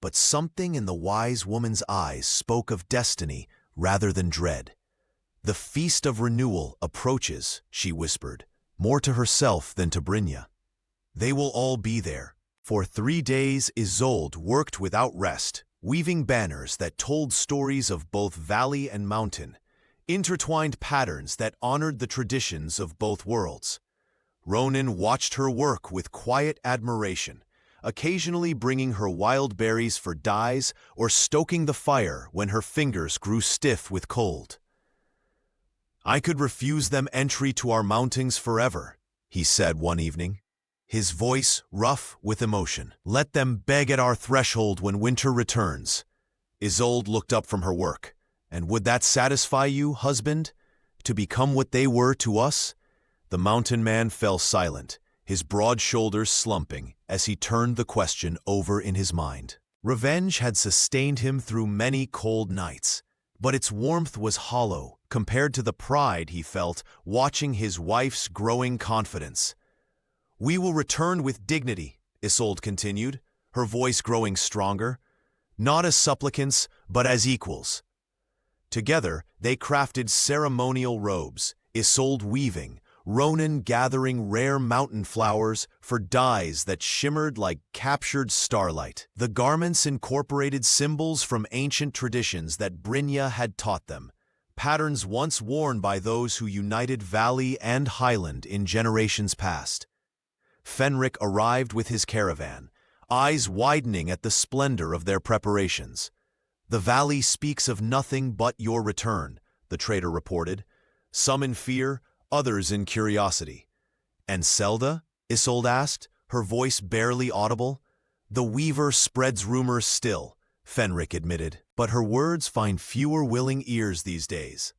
but something in the wise woman's eyes spoke of destiny rather than dread. "The feast of renewal approaches," she whispered, more to herself than to Brynja. "They will all be there." For 3 days Isolde worked without rest, weaving banners that told stories of both valley and mountain, intertwined patterns that honored the traditions of both worlds. Ronan watched her work with quiet admiration, occasionally bringing her wild berries for dyes or stoking the fire when her fingers grew stiff with cold. "I could refuse them entry to our mountains forever," he said one evening, his voice rough with emotion. "Let them beg at our threshold when winter returns." Isolde looked up from her work. "And would that satisfy you, husband, to become what they were to us?" The mountain man fell silent, his broad shoulders slumping as he turned the question over in his mind. Revenge had sustained him through many cold nights, but its warmth was hollow compared to the pride he felt watching his wife's growing confidence. "We will return with dignity," Isolde continued, her voice growing stronger, "not as supplicants, but as equals." Together, they crafted ceremonial robes, Isolde weaving, Ronan gathering rare mountain flowers for dyes that shimmered like captured starlight. The garments incorporated symbols from ancient traditions that Brynja had taught them, patterns once worn by those who united valley and highland in generations past. Fenric arrived with his caravan, eyes widening at the splendor of their preparations. "The valley speaks of nothing but your return," the trader reported, some in fear, others in curiosity. "And Selda?" Isolde asked, her voice barely audible. "The weaver spreads rumors still," Fenric admitted, "but her words find fewer willing ears these days."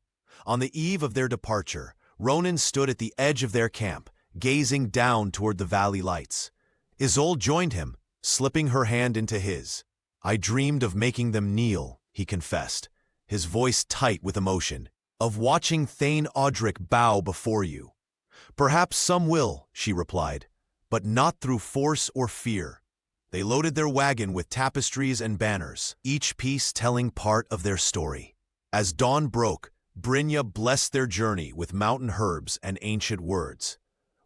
On the eve of their departure, Ronan stood at the edge of their camp, gazing down toward the valley lights. Isolde joined him, slipping her hand into his. "I dreamed of making them kneel," he confessed, his voice tight with emotion, "of watching Thane Audric bow before you." "Perhaps some will," she replied, "but not through force or fear." They loaded their wagon with tapestries and banners, each piece telling part of their story. As dawn broke, Brynja blessed their journey with mountain herbs and ancient words.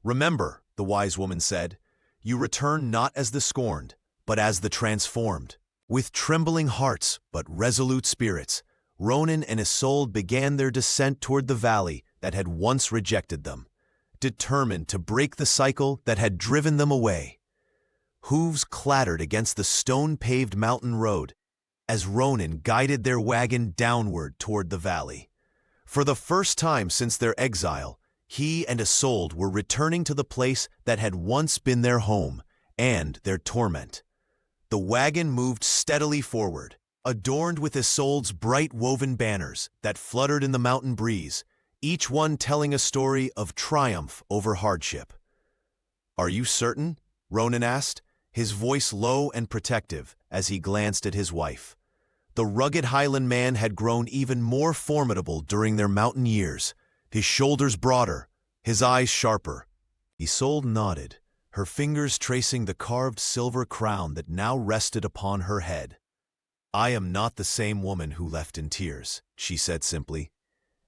"Remember," the wise woman said, "you return not as the scorned, but as the transformed." With trembling hearts but resolute spirits, Ronan and Isolde began their descent toward the valley that had once rejected them, determined to break the cycle that had driven them away. Hooves clattered against the stone-paved mountain road as Ronan guided their wagon downward toward the valley. For the first time since their exile, he and Isolde were returning to the place that had once been their home and their torment. The wagon moved steadily forward, adorned with Isolde's bright woven banners that fluttered in the mountain breeze, each one telling a story of triumph over hardship. "Are you certain?" Ronan asked, his voice low and protective as he glanced at his wife. The rugged Highland man had grown even more formidable during their mountain years, his shoulders broader, his eyes sharper. Isolde nodded, her fingers tracing the carved silver crown that now rested upon her head. "I am not the same woman who left in tears," she said simply.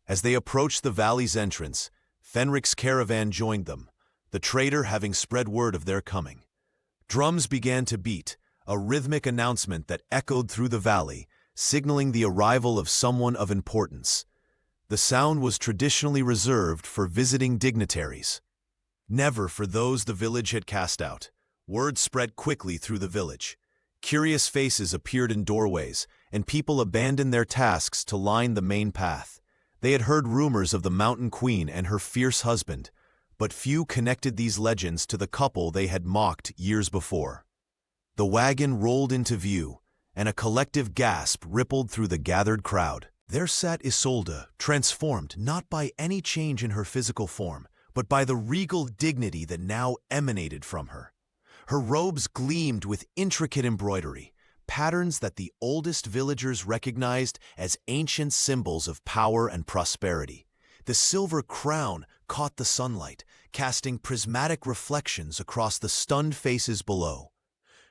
As they approached the valley's entrance, Fenric's caravan joined them, the trader having spread word of their coming. Drums began to beat, a rhythmic announcement that echoed through the valley, signaling the arrival of someone of importance. The sound was traditionally reserved for visiting dignitaries, never for those the village had cast out. Word spread quickly through the village. Curious faces appeared in doorways, and people abandoned their tasks to line the main path. They had heard rumors of the Mountain Queen and her fierce husband, but few connected these legends to the couple they had mocked years before. The wagon rolled into view, and a collective gasp rippled through the gathered crowd. There sat Isolde, transformed not by any change in her physical form, but by the regal dignity that now emanated from her. Her robes gleamed with intricate embroidery, patterns that the oldest villagers recognized as ancient symbols of power and prosperity. The silver crown caught the sunlight, casting prismatic reflections across the stunned faces below.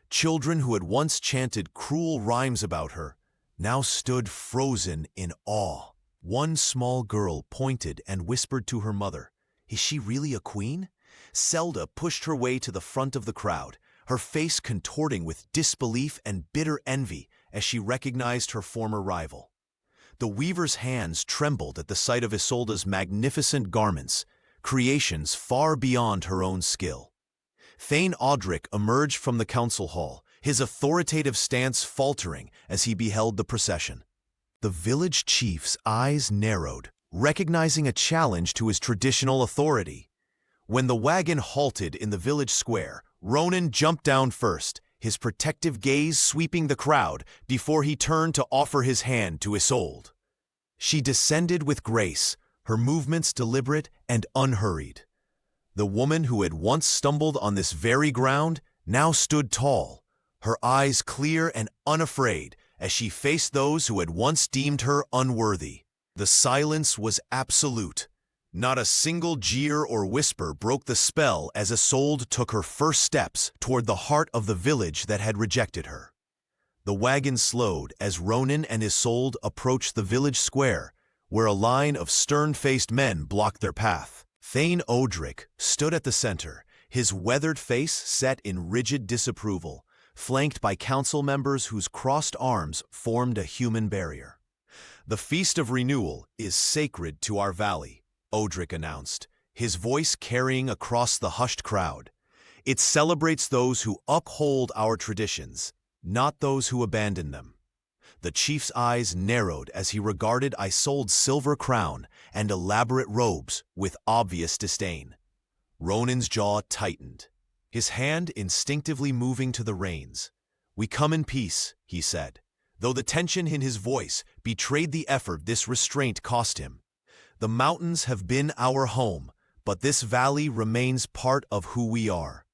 Children who had once chanted cruel rhymes about her now stood frozen in awe. One small girl pointed and whispered to her mother, "Is she really a queen?" Zelda pushed her way to the front of the crowd, her face contorting with disbelief and bitter envy as she recognized her former rival. The weaver's hands trembled at the sight of Isolde's magnificent garments, creations far beyond her own skill. Thane Audric emerged from the council hall, his authoritative stance faltering as he beheld the procession. The village chief's eyes narrowed, recognizing a challenge to his traditional authority. When the wagon halted in the village square, Ronan jumped down first, his protective gaze sweeping the crowd before he turned to offer his hand to Isolde. She descended with grace, her movements deliberate and unhurried. The woman who had once stumbled on this very ground now stood tall, her eyes clear and unafraid as she faced those who had once deemed her unworthy. The silence was absolute. Not a single jeer or whisper broke the spell as Isolde took her first steps toward the heart of the village that had rejected her. The wagon slowed as Ronan and Isolde approached the village square, where a line of stern-faced men blocked their path. Thane Audric stood at the center, his weathered face set in rigid disapproval, flanked by council members whose crossed arms formed a human barrier. "The Feast of Renewal is sacred to our valley," Audric announced, his voice carrying across the hushed crowd. "It celebrates those who uphold our traditions, not those who abandon them." The chief's eyes narrowed as he regarded Isolde's silver crown and elaborate robes with obvious disdain. Ronan's jaw tightened, his hand instinctively moving to the reins. "We come in peace," he said, though the tension in his voice betrayed the effort this restraint cost him. "The mountains have been our home, but this valley remains part of who we are."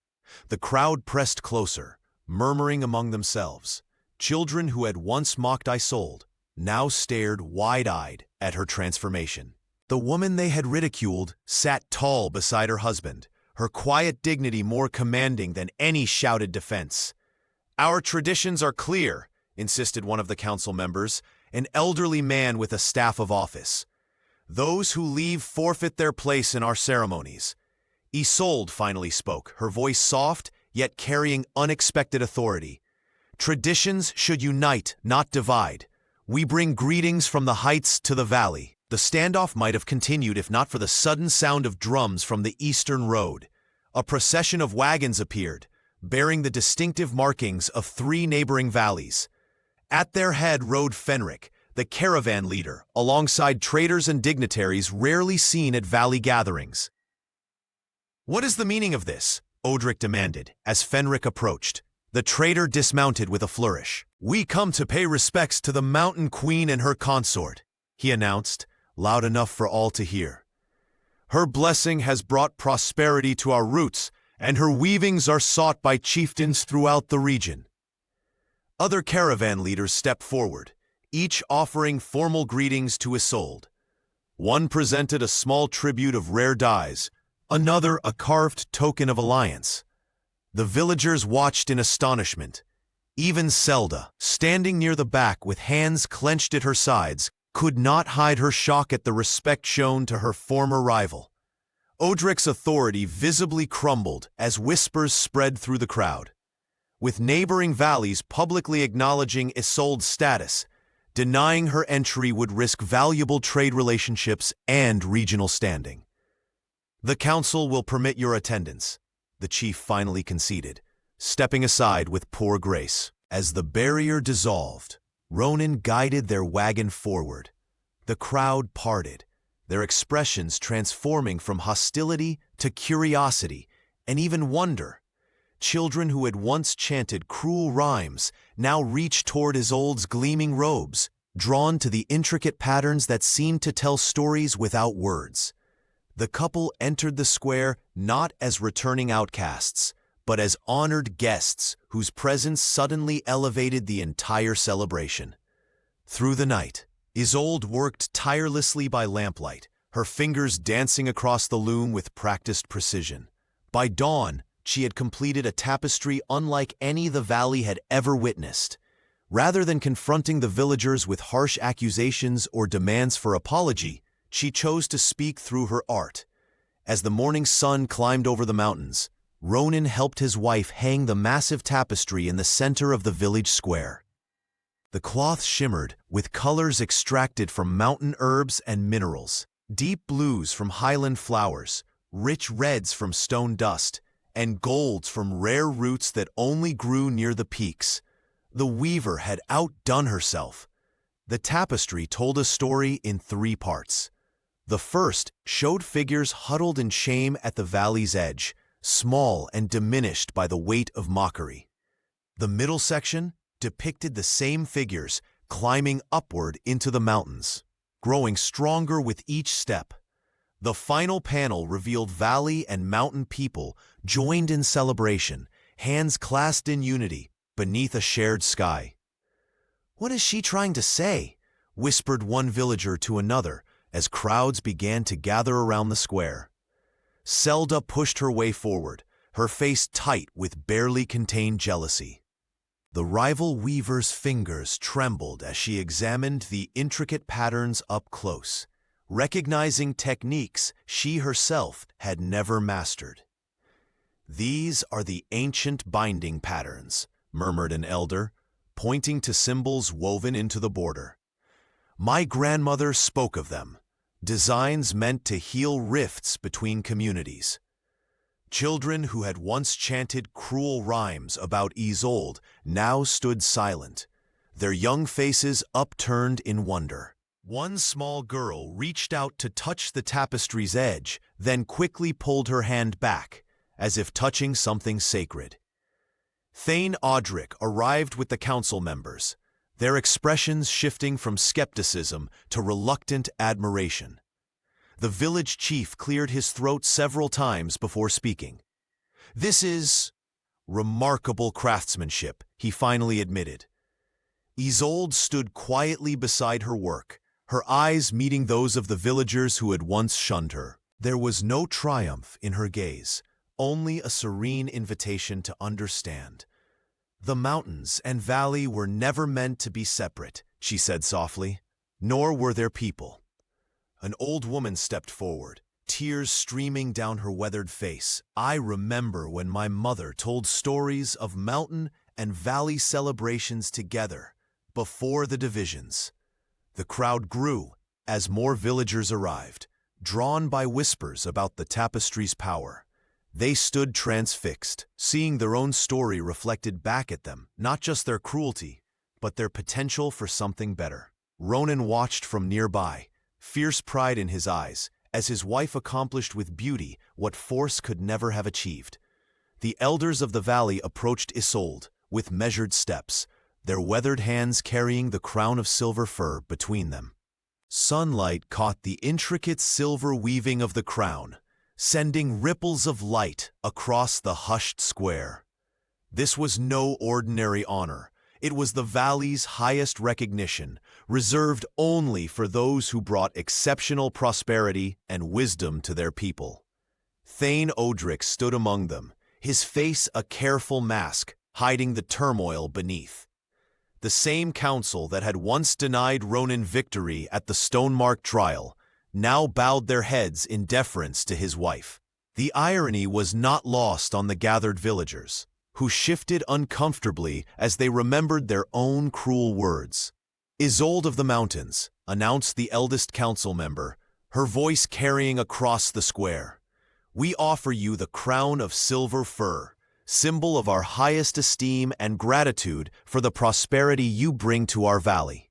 The crowd pressed closer, murmuring among themselves. Children who had once mocked Isolde now stared wide-eyed at her transformation. The woman they had ridiculed sat tall beside her husband, her quiet dignity more commanding than any shouted defense. "Our traditions are clear," insisted one of the council members, an elderly man with a staff of office. Those who leave forfeit their place in our ceremonies. Isolde finally spoke, her voice soft, yet carrying unexpected authority. Traditions should unite, not divide. We bring greetings from the heights to the valley. The standoff might have continued if not for the sudden sound of drums from the eastern road. A procession of wagons appeared, bearing the distinctive markings of 3 neighboring valleys. At their head rode Fenric, the caravan leader, alongside traders and dignitaries rarely seen at valley gatherings. "What is the meaning of this?" Odric demanded, as Fenric approached. The trader dismounted with a flourish. "We come to pay respects to the Mountain Queen and her consort," he announced, loud enough for all to hear. "Her blessing has brought prosperity to our roots, and her weavings are sought by chieftains throughout the region." Other caravan leaders stepped forward, each offering formal greetings to Isolde. One presented a small tribute of rare dyes, another a carved token of alliance. The villagers watched in astonishment. Even Zelda, standing near the back with hands clenched at her sides, could not hide her shock at the respect shown to her former rival. Odric's authority visibly crumbled as whispers spread through the crowd. With neighboring valleys publicly acknowledging Isolde's status, denying her entry would risk valuable trade relationships and regional standing. "The council will permit your attendance," the chief finally conceded, stepping aside with poor grace. As the barrier dissolved, Ronan guided their wagon forward. The crowd parted, their expressions transforming from hostility to curiosity and even wonder. Children who had once chanted cruel rhymes now reached toward Isolde's gleaming robes, drawn to the intricate patterns that seemed to tell stories without words. The couple entered the square not as returning outcasts, but as honored guests whose presence suddenly elevated the entire celebration. Through the night, Isolde worked tirelessly by lamplight, her fingers dancing across the loom with practiced precision. By dawn, she had completed a tapestry unlike any the valley had ever witnessed. Rather than confronting the villagers with harsh accusations or demands for apology, she chose to speak through her art. As the morning sun climbed over the mountains, Ronan helped his wife hang the massive tapestry in the center of the village square. The cloth shimmered with colors extracted from mountain herbs and minerals, deep blues from highland flowers, rich reds from stone dust, and golds from rare roots that only grew near the peaks. The weaver had outdone herself. The tapestry told a story in 3 parts. The first showed figures huddled in shame at the valley's edge, small and diminished by the weight of mockery. The middle section depicted the same figures climbing upward into the mountains, growing stronger with each step. The final panel revealed valley and mountain people joined in celebration, hands clasped in unity beneath a shared sky. "What is she trying to say?" whispered one villager to another as crowds began to gather around the square. Zelda pushed her way forward, her face tight with barely contained jealousy. The rival weaver's fingers trembled as she examined the intricate patterns up close, recognizing techniques she herself had never mastered. "These are the ancient binding patterns," murmured an elder, pointing to symbols woven into the border. "My grandmother spoke of them, designs meant to heal rifts between communities." Children who had once chanted cruel rhymes about Isolde now stood silent, their young faces upturned in wonder. One small girl reached out to touch the tapestry's edge, then quickly pulled her hand back, as if touching something sacred. Thane Odric arrived with the council members, their expressions shifting from skepticism to reluctant admiration. The village chief cleared his throat several times before speaking. "This is remarkable craftsmanship," he finally admitted. Isolde stood quietly beside her work, her eyes meeting those of the villagers who had once shunned her. There was no triumph in her gaze, only a serene invitation to understand. "The mountains and valley were never meant to be separate," she said softly, "nor were their people. An old woman stepped forward, tears streaming down her weathered face. I remember when my mother told stories of mountain and valley celebrations together, before the divisions. The crowd grew as more villagers arrived, drawn by whispers about the tapestry's power. They stood transfixed, seeing their own story reflected back at them, not just their cruelty, but their potential for something better. Ronan watched from nearby, fierce pride in his eyes, as his wife accomplished with beauty what force could never have achieved. The elders of the valley approached Isolde with measured steps, their weathered hands carrying the crown of silver fur between them. Sunlight caught the intricate silver weaving of the crown, sending ripples of light across the hushed square. This was no ordinary honor. It was the valley's highest recognition, reserved only for those who brought exceptional prosperity and wisdom to their people. Thane Odric stood among them, his face a careful mask, hiding the turmoil beneath. The same council that had once denied Ronan victory at the Stonemark trial now bowed their heads in deference to his wife. The irony was not lost on the gathered villagers, who shifted uncomfortably as they remembered their own cruel words. Isolde of the Mountains, announced the eldest council member, her voice carrying across the square. We offer you the crown of silver fur, symbol of our highest esteem and gratitude for the prosperity you bring to our valley.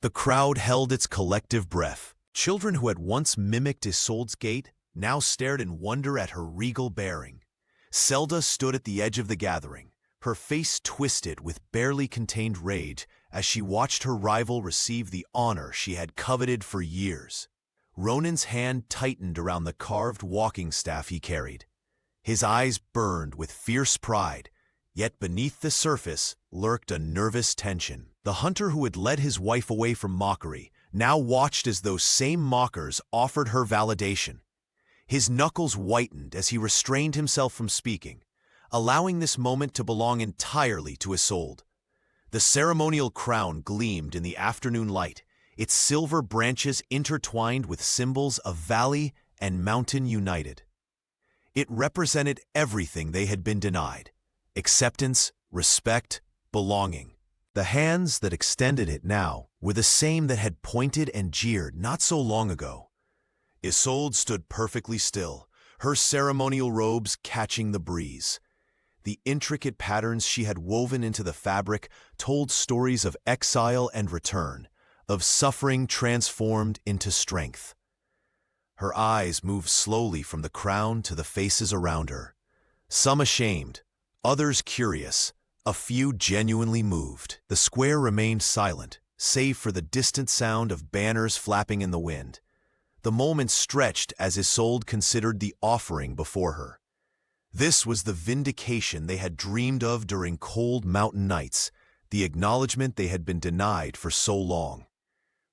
The crowd held its collective breath. Children who had once mimicked Isolde's gait now stared in wonder at her regal bearing. Zelda stood at the edge of the gathering, her face twisted with barely contained rage as she watched her rival receive the honor she had coveted for years. Ronan's hand tightened around the carved walking staff he carried. His eyes burned with fierce pride, yet beneath the surface lurked a nervous tension. The hunter who had led his wife away from mockery now watched as those same mockers offered her validation. His knuckles whitened as he restrained himself from speaking, allowing this moment to belong entirely to Isolde. The ceremonial crown gleamed in the afternoon light, its silver branches intertwined with symbols of valley and mountain united. It represented everything they had been denied: acceptance, respect, belonging. The hands that extended it now were the same that had pointed and jeered not so long ago. Isolde stood perfectly still, her ceremonial robes catching the breeze. The intricate patterns she had woven into the fabric told stories of exile and return, of suffering transformed into strength. Her eyes moved slowly from the crown to the faces around her, some ashamed, others curious, a few genuinely moved. The square remained silent, save for the distant sound of banners flapping in the wind. The moment stretched as Isolde considered the offering before her. This was the vindication they had dreamed of during cold mountain nights, the acknowledgement they had been denied for so long.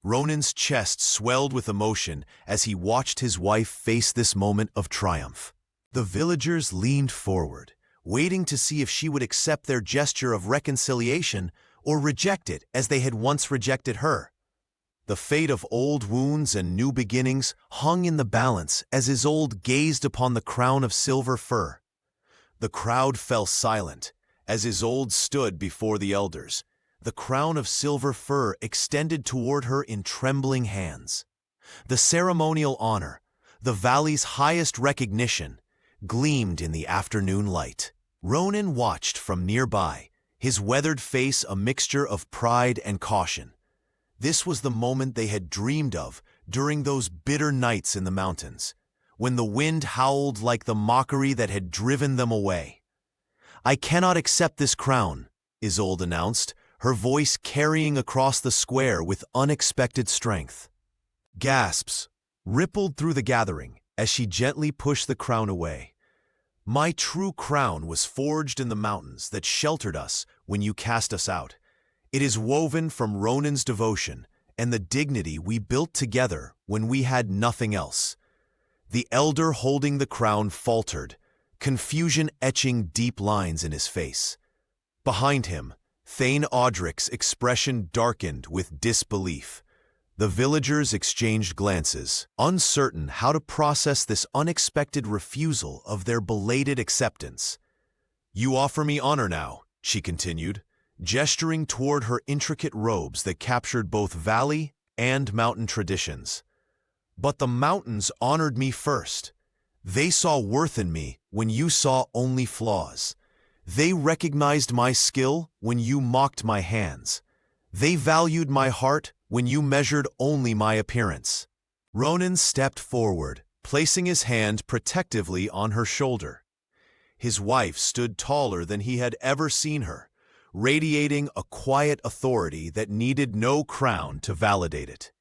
Ronan's chest swelled with emotion as he watched his wife face this moment of triumph. The villagers leaned forward, waiting to see if she would accept their gesture of reconciliation or reject it as they had once rejected her. The fate of old wounds and new beginnings hung in the balance as Isolde gazed upon the crown of silver fur. The crowd fell silent as Isolde stood before the elders, the crown of silver fur extended toward her in trembling hands. The ceremonial honor, the valley's highest recognition, gleamed in the afternoon light. Ronan watched from nearby, his weathered face a mixture of pride and caution. This was the moment they had dreamed of during those bitter nights in the mountains, when the wind howled like the mockery that had driven them away. "I cannot accept this crown," Isolde announced, her voice carrying across the square with unexpected strength. Gasps rippled through the gathering as she gently pushed the crown away. "My true crown was forged in the mountains that sheltered us when you cast us out. It is woven from Ronan's devotion and the dignity we built together when we had nothing else." The elder holding the crown faltered, confusion etching deep lines in his face. Behind him, Thane Odric's expression darkened with disbelief. The villagers exchanged glances, uncertain how to process this unexpected refusal of their belated acceptance. "You offer me honor now," she continued, gesturing toward her intricate robes that captured both valley and mountain traditions. "But the mountains honored me first. They saw worth in me when you saw only flaws. They recognized my skill when you mocked my hands. They valued my heart when you measured only my appearance." Ronan stepped forward, placing his hand protectively on her shoulder. His wife stood taller than he had ever seen her, radiating a quiet authority that needed no crown to validate it.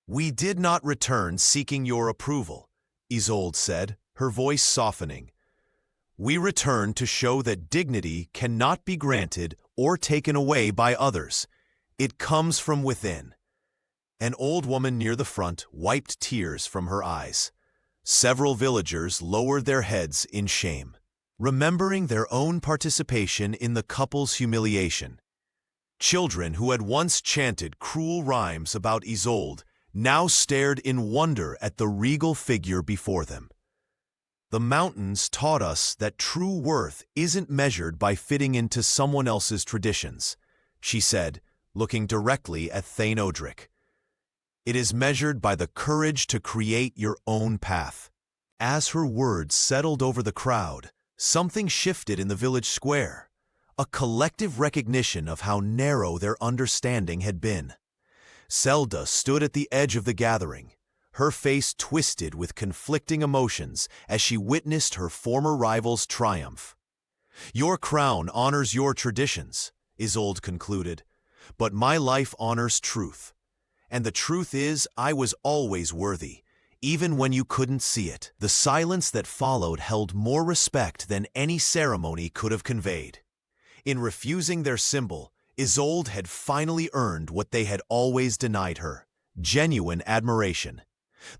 "We did not return seeking your approval," Isolde said, her voice softening. "We returned to show that dignity cannot be granted or taken away by others. It comes from within." An old woman near the front wiped tears from her eyes. Several villagers lowered their heads in shame, remembering their own participation in the couple's humiliation. Children who had once chanted cruel rhymes about Isolde now stared in wonder at the regal figure before them. "The mountains taught us that true worth isn't measured by fitting into someone else's traditions," she said, looking directly at Thane Odric. "It is measured by the courage to create your own path." As her words settled over the crowd, something shifted in the village square, a collective recognition of how narrow their understanding had been. Zelda stood at the edge of the gathering, her face twisted with conflicting emotions as she witnessed her former rival's triumph. "Your crown honors your traditions," Isolde concluded, "but my life honors truth. And the truth is, I was always worthy, even when you couldn't see it." The silence that followed held more respect than any ceremony could have conveyed. In refusing their symbol, Isolde had finally earned what they had always denied her: genuine admiration.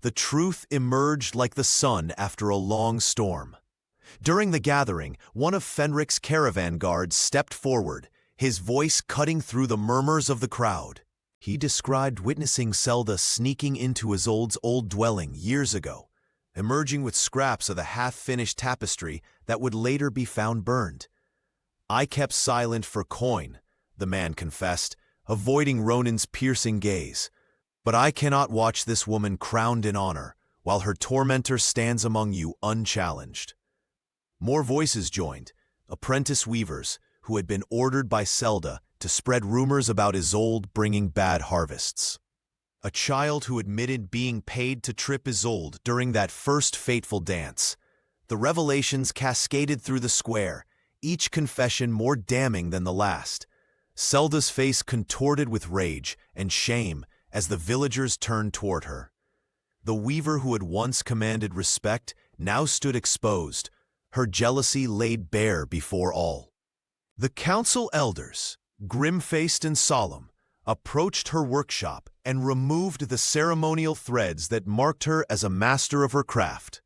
The truth emerged like the sun after a long storm. During the gathering, one of Fenric's caravan guards stepped forward, his voice cutting through the murmurs of the crowd. He described witnessing Zelda sneaking into Isolde's old dwelling years ago, emerging with scraps of the half-finished tapestry that would later be found burned. "I kept silent for coin," the man confessed, avoiding Ronan's piercing gaze. "But I cannot watch this woman crowned in honor, while her tormentor stands among you unchallenged." More voices joined, apprentice weavers, who had been ordered by Zelda to spread rumors about Isolde bringing bad harvests. A child who admitted being paid to trip Isolde during that first fateful dance. The revelations cascaded through the square, each confession more damning than the last. Zelda's face contorted with rage and shame as the villagers turned toward her. The weaver who had once commanded respect now stood exposed, her jealousy laid bare before all. The council elders, grim-faced and solemn, approached her workshop and removed the ceremonial threads that marked her as a master of her craft.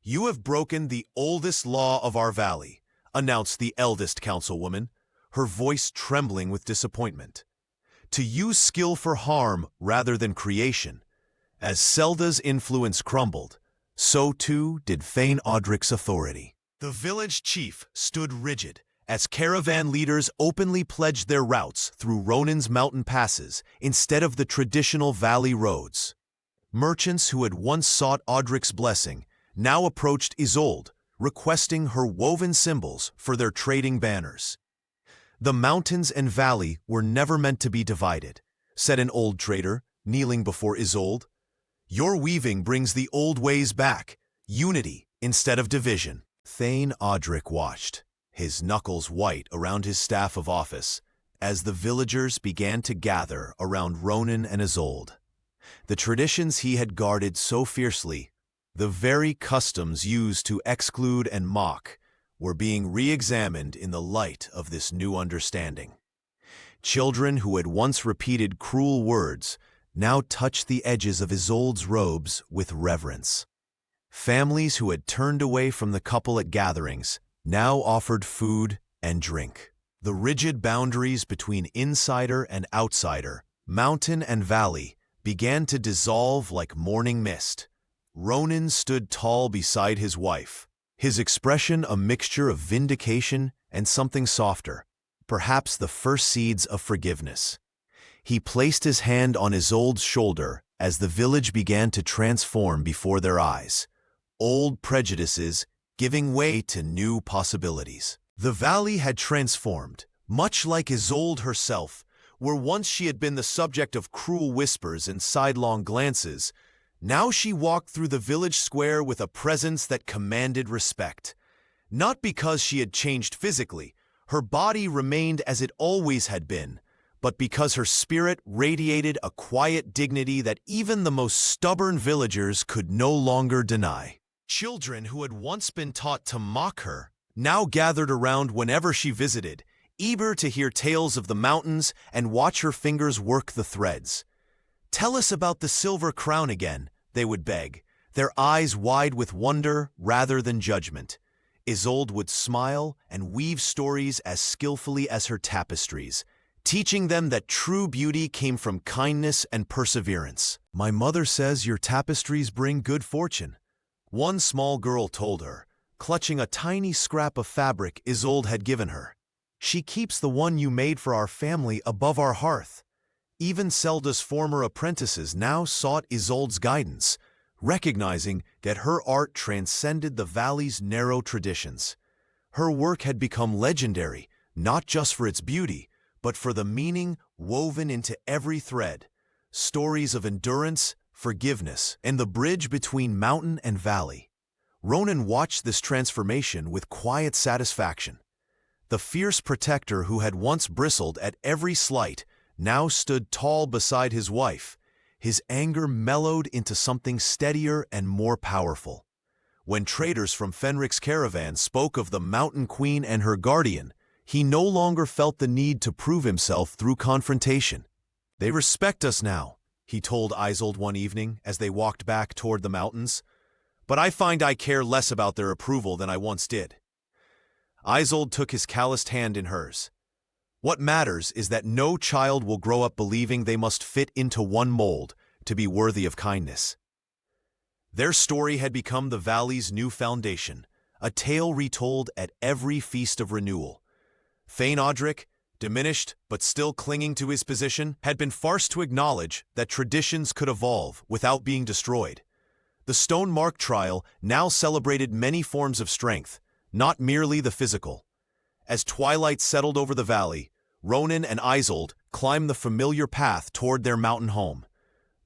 "You have broken the oldest law of our valley," announced the eldest councilwoman, her voice trembling with disappointment. "To use skill for harm rather than creation." As Zelda's influence crumbled, so too did Thane Odric's authority. The village chief stood rigid as caravan leaders openly pledged their routes through Ronan's mountain passes instead of the traditional valley roads. Merchants who had once sought Odric's blessing now approached Isolde, requesting her woven symbols for their trading banners. "The mountains and valley were never meant to be divided," said an old trader, kneeling before Isolde. "Your weaving brings the old ways back, unity instead of division." Thane Odric watched, his knuckles white around his staff of office, as the villagers began to gather around Ronan and Isolde. The traditions he had guarded so fiercely, the very customs used to exclude and mock, were being re-examined in the light of this new understanding. Children who had once repeated cruel words now touched the edges of Isolde's robes with reverence. Families who had turned away from the couple at gatherings now offered food and drink. The rigid boundaries between insider and outsider, mountain and valley, began to dissolve like morning mist. Ronan stood tall beside his wife, his expression a mixture of vindication and something softer, perhaps the first seeds of forgiveness. He placed his hand on Isolde's shoulder as the village began to transform before their eyes, old prejudices giving way to new possibilities. The valley had transformed, much like Isolde herself, where once she had been the subject of cruel whispers and sidelong glances. Now she walked through the village square with a presence that commanded respect. Not because she had changed physically, her body remained as it always had been, but because her spirit radiated a quiet dignity that even the most stubborn villagers could no longer deny. Children who had once been taught to mock her now gathered around whenever she visited, eager to hear tales of the mountains and watch her fingers work the threads. "Tell us about the silver crown again," they would beg, their eyes wide with wonder rather than judgment. Isolde would smile and weave stories as skillfully as her tapestries, teaching them that true beauty came from kindness and perseverance. "My mother says your tapestries bring good fortune," one small girl told her, clutching a tiny scrap of fabric Isolde had given her. "She keeps the one you made for our family above our hearth." Even Zelda's former apprentices now sought Isolde's guidance, recognizing that her art transcended the valley's narrow traditions. Her work had become legendary, not just for its beauty, but for the meaning woven into every thread. Stories of endurance, forgiveness, and the bridge between mountain and valley. Ronan watched this transformation with quiet satisfaction. The fierce protector who had once bristled at every slight now stood tall beside his wife, his anger mellowed into something steadier and more powerful. When traders from Fenric's caravan spoke of the Mountain Queen and her guardian, he no longer felt the need to prove himself through confrontation. "They respect us now," he told Isolde one evening as they walked back toward the mountains, "but I find I care less about their approval than I once did." Isolde took his calloused hand in hers. "What matters is that no child will grow up believing they must fit into one mold to be worthy of kindness." Their story had become the valley's new foundation, a tale retold at every feast of renewal. Thane Odric, diminished but still clinging to his position, had been forced to acknowledge that traditions could evolve without being destroyed. The Stone Mark trial now celebrated many forms of strength, not merely the physical. As twilight settled over the valley, Ronan and Isolde climbed the familiar path toward their mountain home.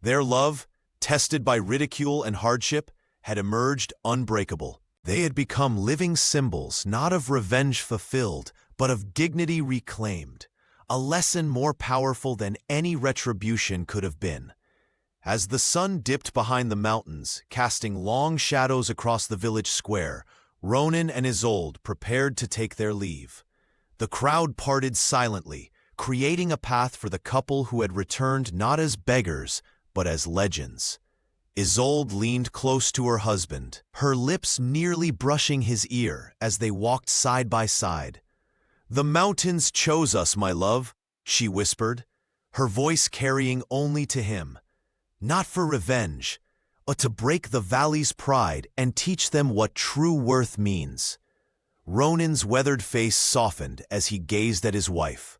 Their love, tested by ridicule and hardship, had emerged unbreakable. They had become living symbols not of revenge fulfilled, but of dignity reclaimed, a lesson more powerful than any retribution could have been. As the sun dipped behind the mountains, casting long shadows across the village square, Ronan and Isolde prepared to take their leave. The crowd parted silently, creating a path for the couple who had returned not as beggars, but as legends. Isolde leaned close to her husband, her lips nearly brushing his ear as they walked side by side. "The mountains chose us, my love," she whispered, her voice carrying only to him. "Not for revenge, but to break the valley's pride and teach them what true worth means." Ronan's weathered face softened as he gazed at his wife.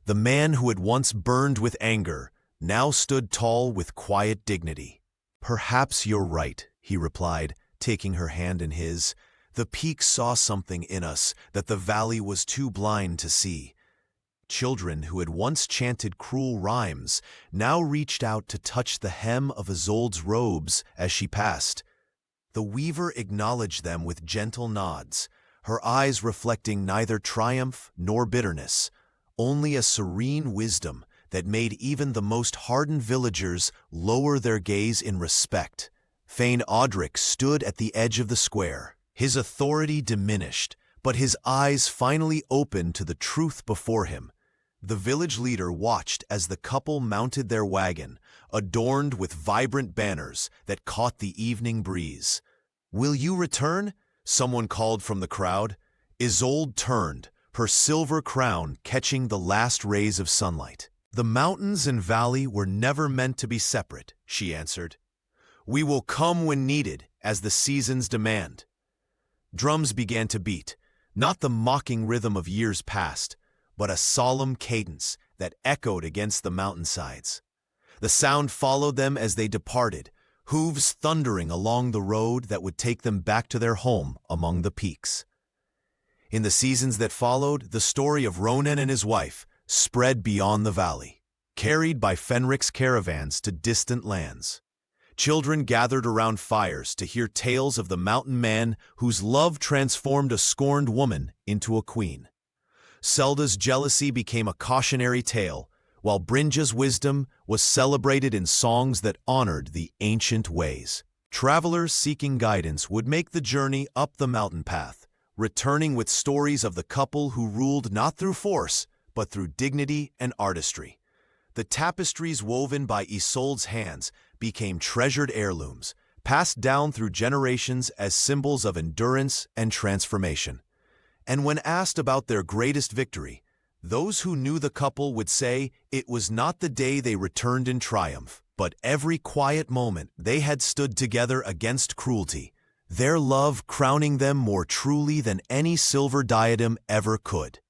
The man who had once burned with anger now stood tall with quiet dignity. "Perhaps you're right," he replied, taking her hand in his. "The peak saw something in us that the valley was too blind to see." Children who had once chanted cruel rhymes now reached out to touch the hem of Isolde's robes as she passed. The weaver acknowledged them with gentle nods, her eyes reflecting neither triumph nor bitterness, only a serene wisdom that made even the most hardened villagers lower their gaze in respect. Thane Odric stood at the edge of the square, his authority diminished, but his eyes finally opened to the truth before him. The village leader watched as the couple mounted their wagon, adorned with vibrant banners that caught the evening breeze. "Will you return?" someone called from the crowd. Isolde turned, her silver crown catching the last rays of sunlight. "The mountains and valley were never meant to be separate," she answered. "We will come when needed, as the seasons demand." Drums began to beat, not the mocking rhythm of years past, but a solemn cadence that echoed against the mountainsides. The sound followed them as they departed, hooves thundering along the road that would take them back to their home among the peaks. In the seasons that followed, the story of Ronan and his wife spread beyond the valley, carried by Fenric's caravans to distant lands. Children gathered around fires to hear tales of the mountain man whose love transformed a scorned woman into a queen. Selda's jealousy became a cautionary tale, while Brynja's wisdom was celebrated in songs that honored the ancient ways. Travelers seeking guidance would make the journey up the mountain path, returning with stories of the couple who ruled not through force, but through dignity and artistry. The tapestries woven by Isolde's hands became treasured heirlooms, passed down through generations as symbols of endurance and transformation. And when asked about their greatest victory, those who knew the couple would say it was not the day they returned in triumph, but every quiet moment they had stood together against cruelty, their love crowning them more truly than any silver diadem ever could.